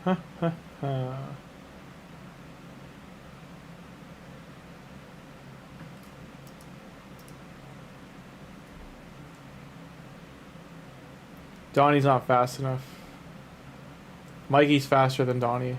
Ha ha ha. Donnie's not fast enough. Mikey's faster than Donnie.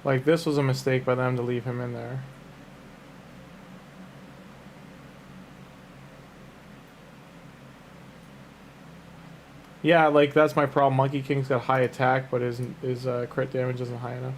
Like, this was a mistake by them to leave him in there. Yeah, like that's my problem. Monkey King's got high attack, but his crit damage isn't high enough.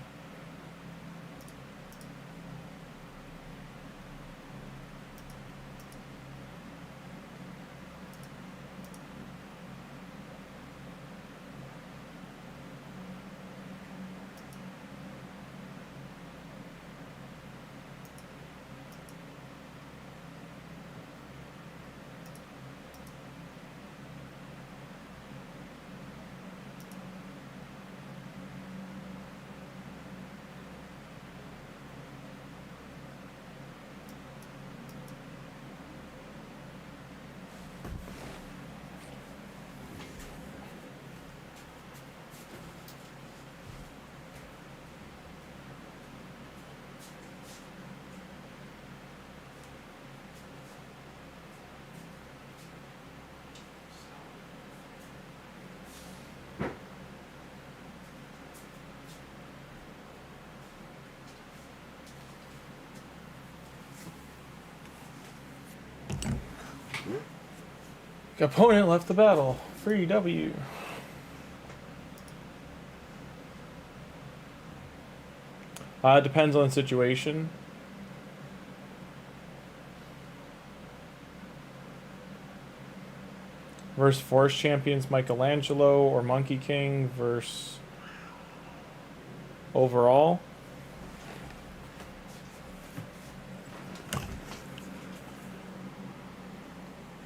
Opponent left the battle. Free W. It depends on the situation. Versus Forest Champions Michelangelo or Monkey King versus overall.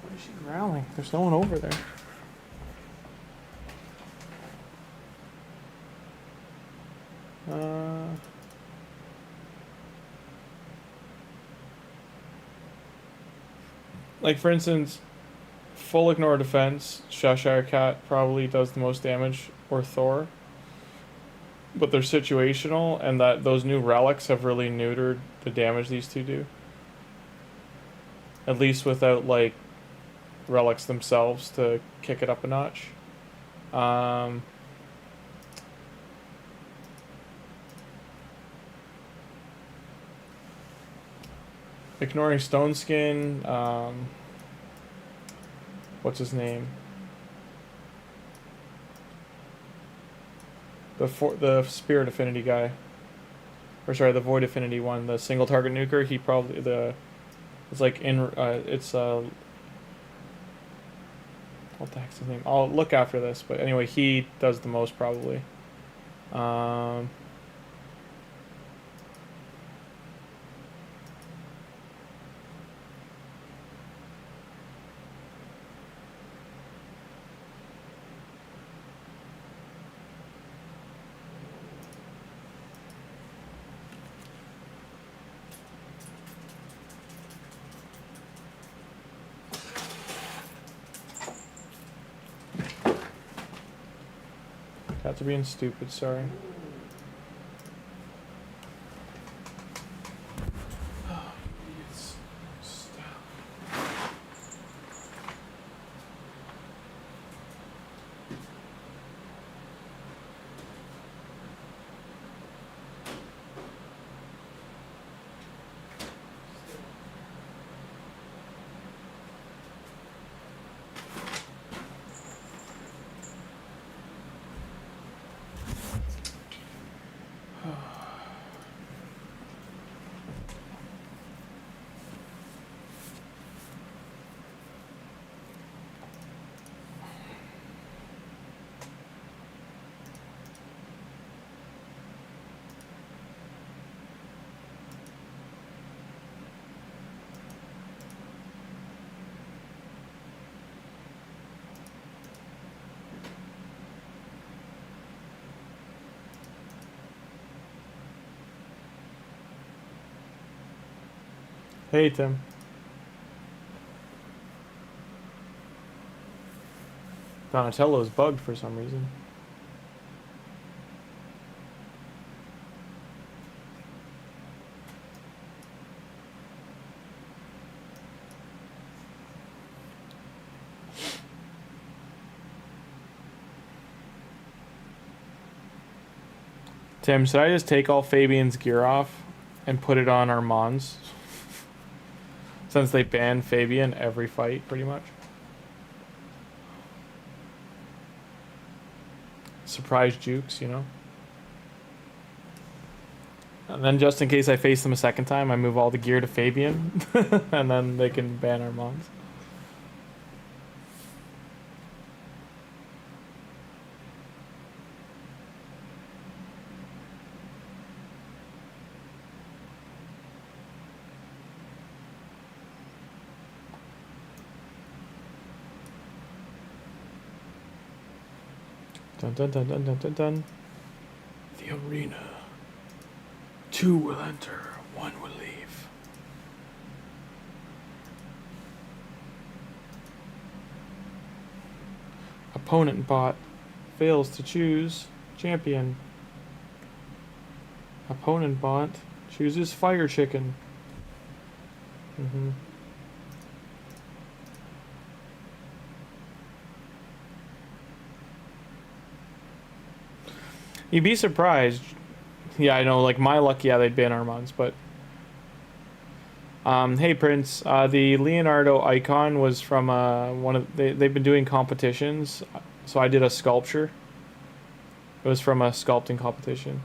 What is she growling? There's no one over there. Like for instance, full ignore defense, Cheshire Cat probably does the most damage, or Thor. But they're situational, and that those new relics have really neutered the damage these two do. At least without like relics themselves to kick it up a notch. Ignoring Stone Skin, what's his name? The Spirit Affinity guy. Or sorry, the Void Affinity one, the single target nuker, he probably, it's like what the heck's his name? I'll look after this, but anyway, he does the most probably. Cats are being stupid, sorry. Hey, Tim. Donatello's bugged for some reason. Tim, should I just take all Fabian's gear off and put it on Armand's? Since they ban Fabian every fight, pretty much. surprise jukes, you know. And then just in case I face them a second time, I move all the gear to Fabian, and then they can ban our mons. Dun dun dun dun dun dun dun. The arena. 2 will enter, 1 will leave. Opponent bot fails to choose champion. Opponent bot chooses fire chicken. You'd be surprised. Yeah, I know, like my luck, yeah, they'd ban Armands, but hey Prince, the Leonardo icon was from one of they've been doing competitions, so I did a sculpture. It was from a sculpting competition.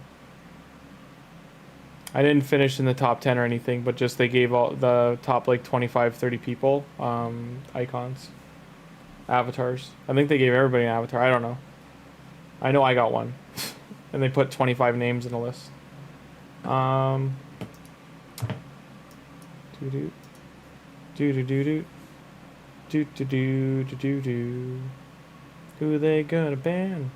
I didn't finish in the top 10 or anything, but just they gave all the top like 25-30 people icons, avatars. I think they gave everybody an avatar. I don't know. I know I got one. And they put 25 names in a list. Doo doo doo doo doo doo doo doo doo. Who they gonna ban?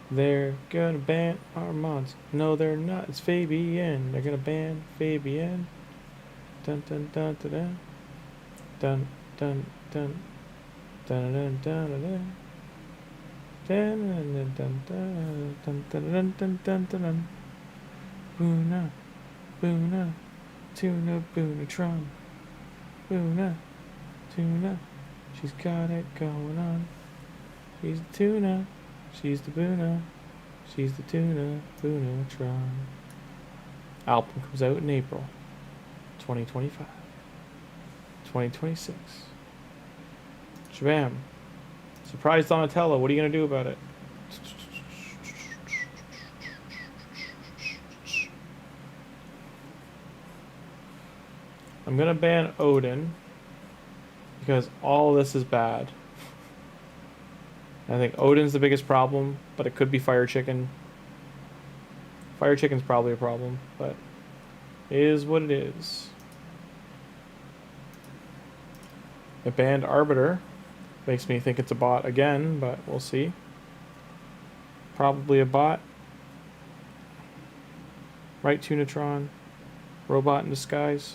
They're gonna ban our mods. No, they're not. It's Fabian. They're gonna ban Fabian. Dun dun dun dun dun dun dun dun dun dun dun dun. Dun dun dun dun dun dun dun dun dun. Boona, boona, tuna, boonatron. Boona, tuna, she's got it going on. She's the tuna, she's the boona, she's the tuna, boonatron. Album comes out in April 2025. 2026. Shabam. Surprise Donatello, what are you going to do about it? I'm going to ban Odin because all of this is bad. I think Odin's the biggest problem, but it could be Fire Chicken. Fire Chicken's probably a problem, but it is what it is. I banned Arbiter. Makes me think it's a bot again, but we'll see. Probably a bot. Right, Tunatron. Robot in disguise.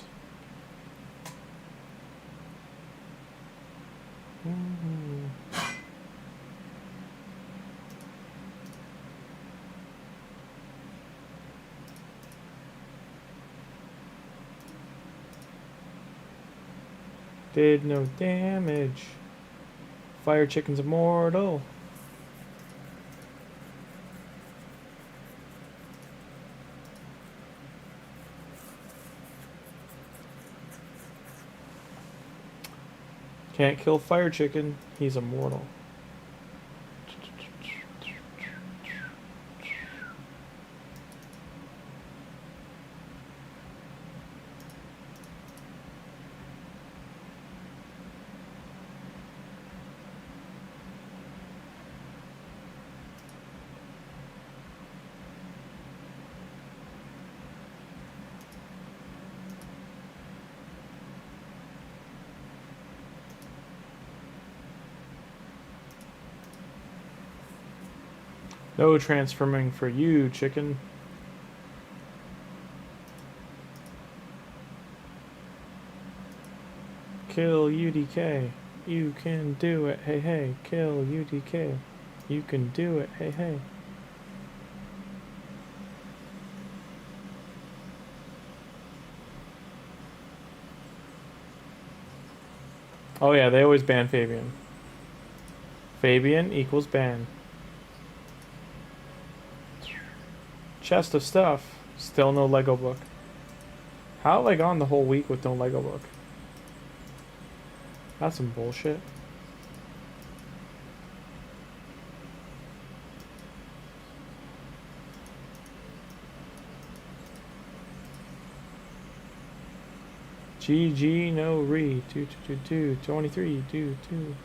Did no damage. Fire Chicken's immortal. Can't kill Fire Chicken. He's immortal. No transforming for you, chicken. Kill UDK. You can do it. Hey, hey. Kill UDK. You can do it. Hey, hey. Oh yeah, they always ban Fabian. Fabian equals ban. Chest of stuff. Still no Lego book. How have I gone the whole week with no Lego book? That's some bullshit. GG no re 2 23 2 2.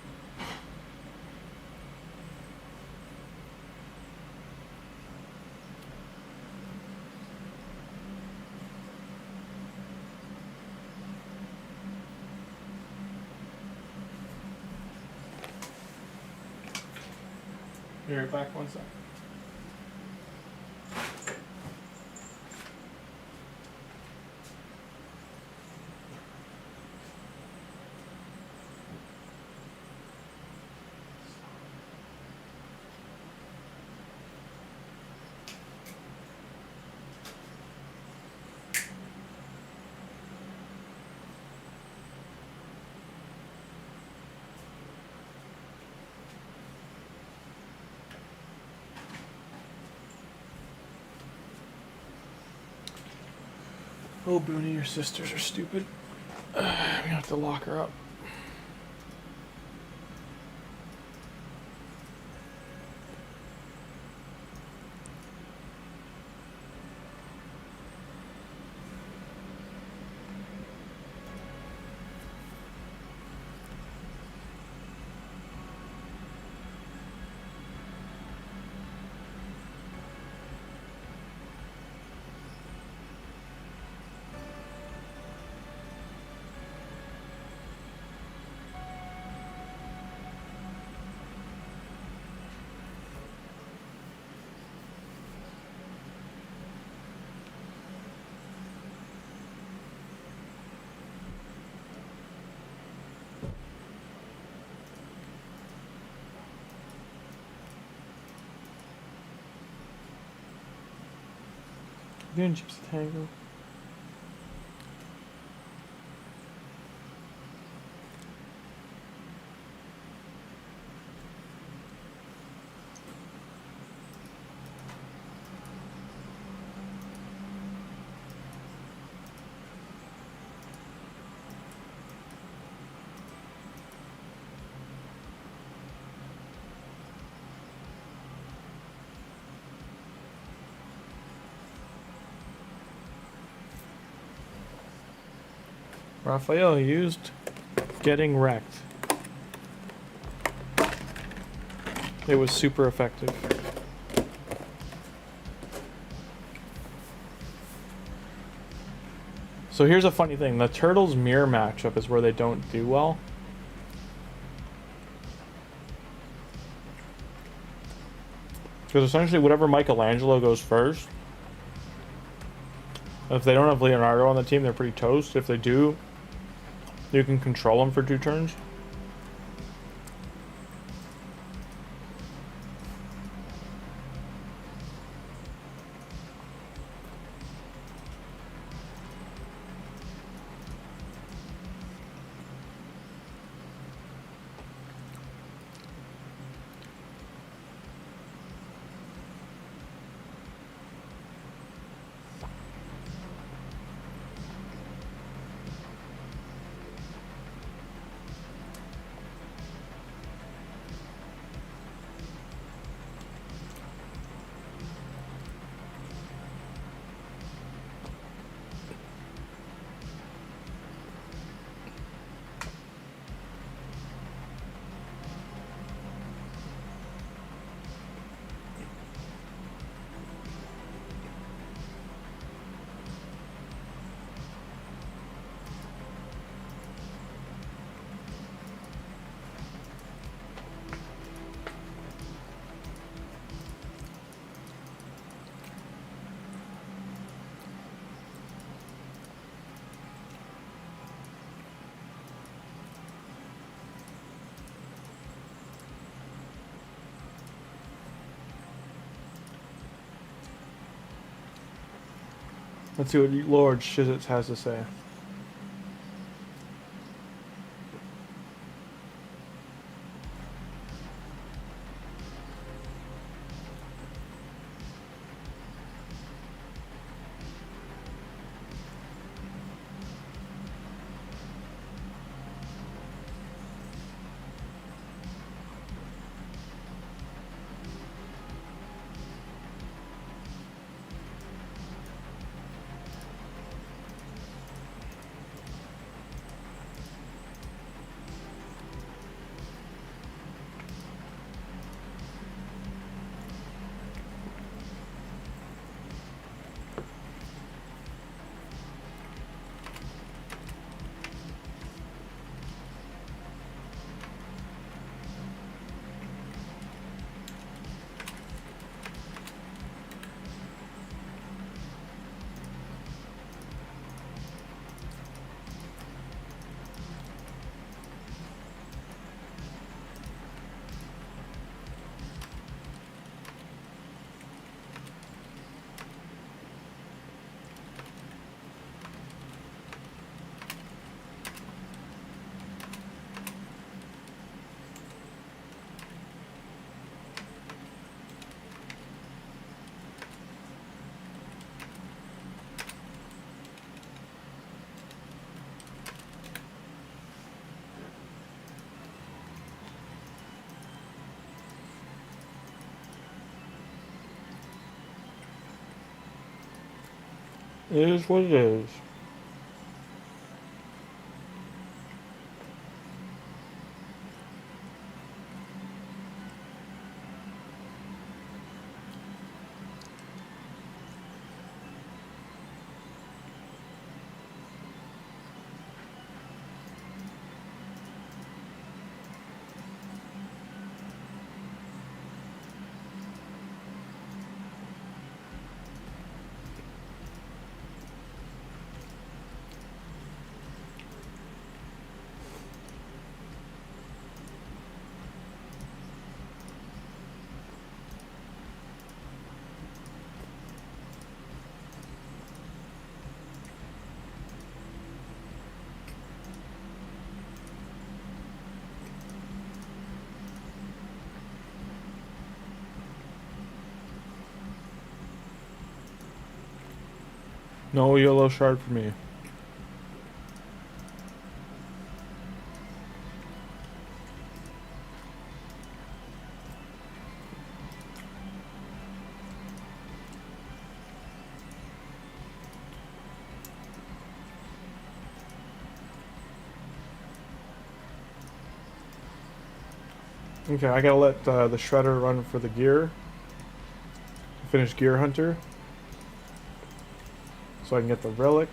Be right back, 1 sec. Oh, Booney, your sisters are stupid. We have to lock her up. Doing Gypsy Tango. Raphael used Getting Wrecked. It was super effective. So here's a funny thing. The Turtles mirror matchup is where they don't do well. Because essentially whatever Michelangelo goes first, if they don't have Leonardo on the team, they're pretty toast. If they do, you can control them for 2 turns. Let's see what Lord Shizitz has to say. It is what it is. No yellow shard for me. Okay, I gotta let the shredder run for the gear. Finish gear hunter. So I can get the relic.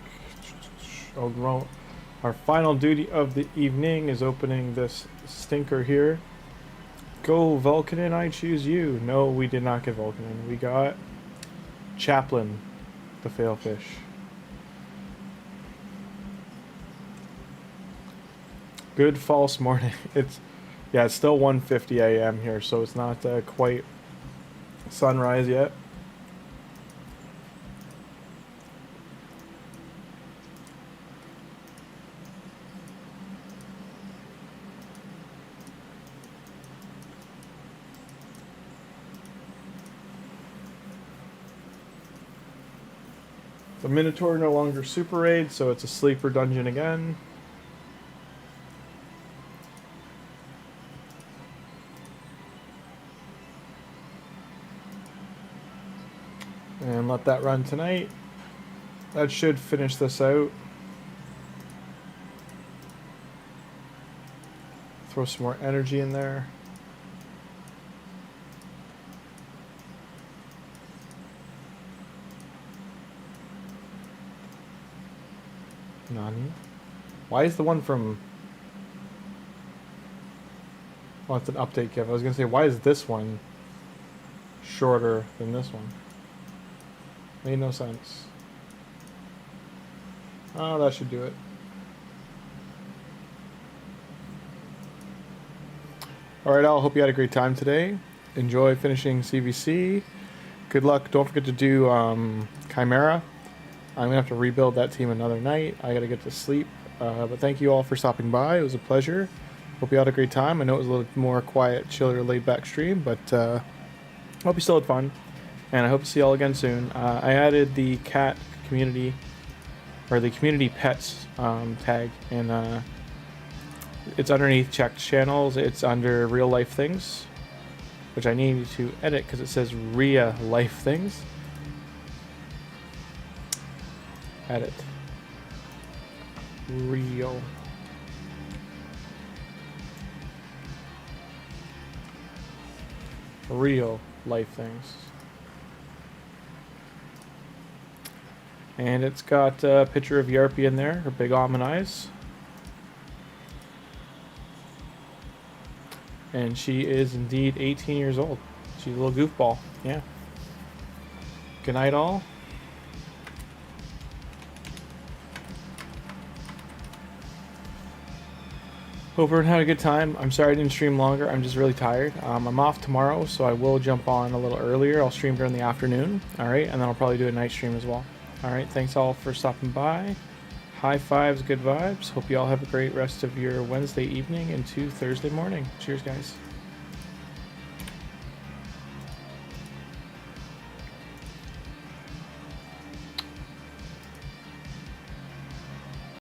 Oh, our final duty of the evening is opening this stinker here. Go Volkin, I choose you. No, we did not get Volkin. We got Chaplain, the Failfish. Good false morning. Yeah, it's still 1:50 a.m. here, so it's not quite sunrise yet. The Minotaur no longer super raid, so it's a sleeper dungeon again. And let that run tonight. That should finish this out. Throw some more energy in there. Nani? Why is the one from... Oh, it's an update gift. I was gonna say, why is this one shorter than this one? Made no sense. Oh, that should do it. Alright, Al, hope you had a great time today. Enjoy finishing CVC. Good luck. Don't forget to do Chimera. I'm going to have to rebuild that team another night. I got to get to sleep. But thank you all for stopping by. It was a pleasure. Hope you had a great time. I know it was a little more quiet, chiller, laid-back stream, but hope you still had fun. And I hope to see you all again soon. I added the cat community, or the community pets tag, and it's underneath checked channels. It's under real life things, which I need to edit because it says real life things. Edit. Real. Real life things. And it's got a picture of Yarpy in there, her big almond eyes. And she is indeed 18 years old. She's a little goofball, yeah. Good night, all. Hope everyone had a good time. I'm sorry I didn't stream longer. I'm just really tired. I'm off tomorrow, so I will jump on a little earlier. I'll stream during the afternoon, all right? And then I'll probably do a night stream as well. All right, thanks all for stopping by. High fives, good vibes. Hope you all have a great rest of your Wednesday evening into Thursday morning. Cheers, guys.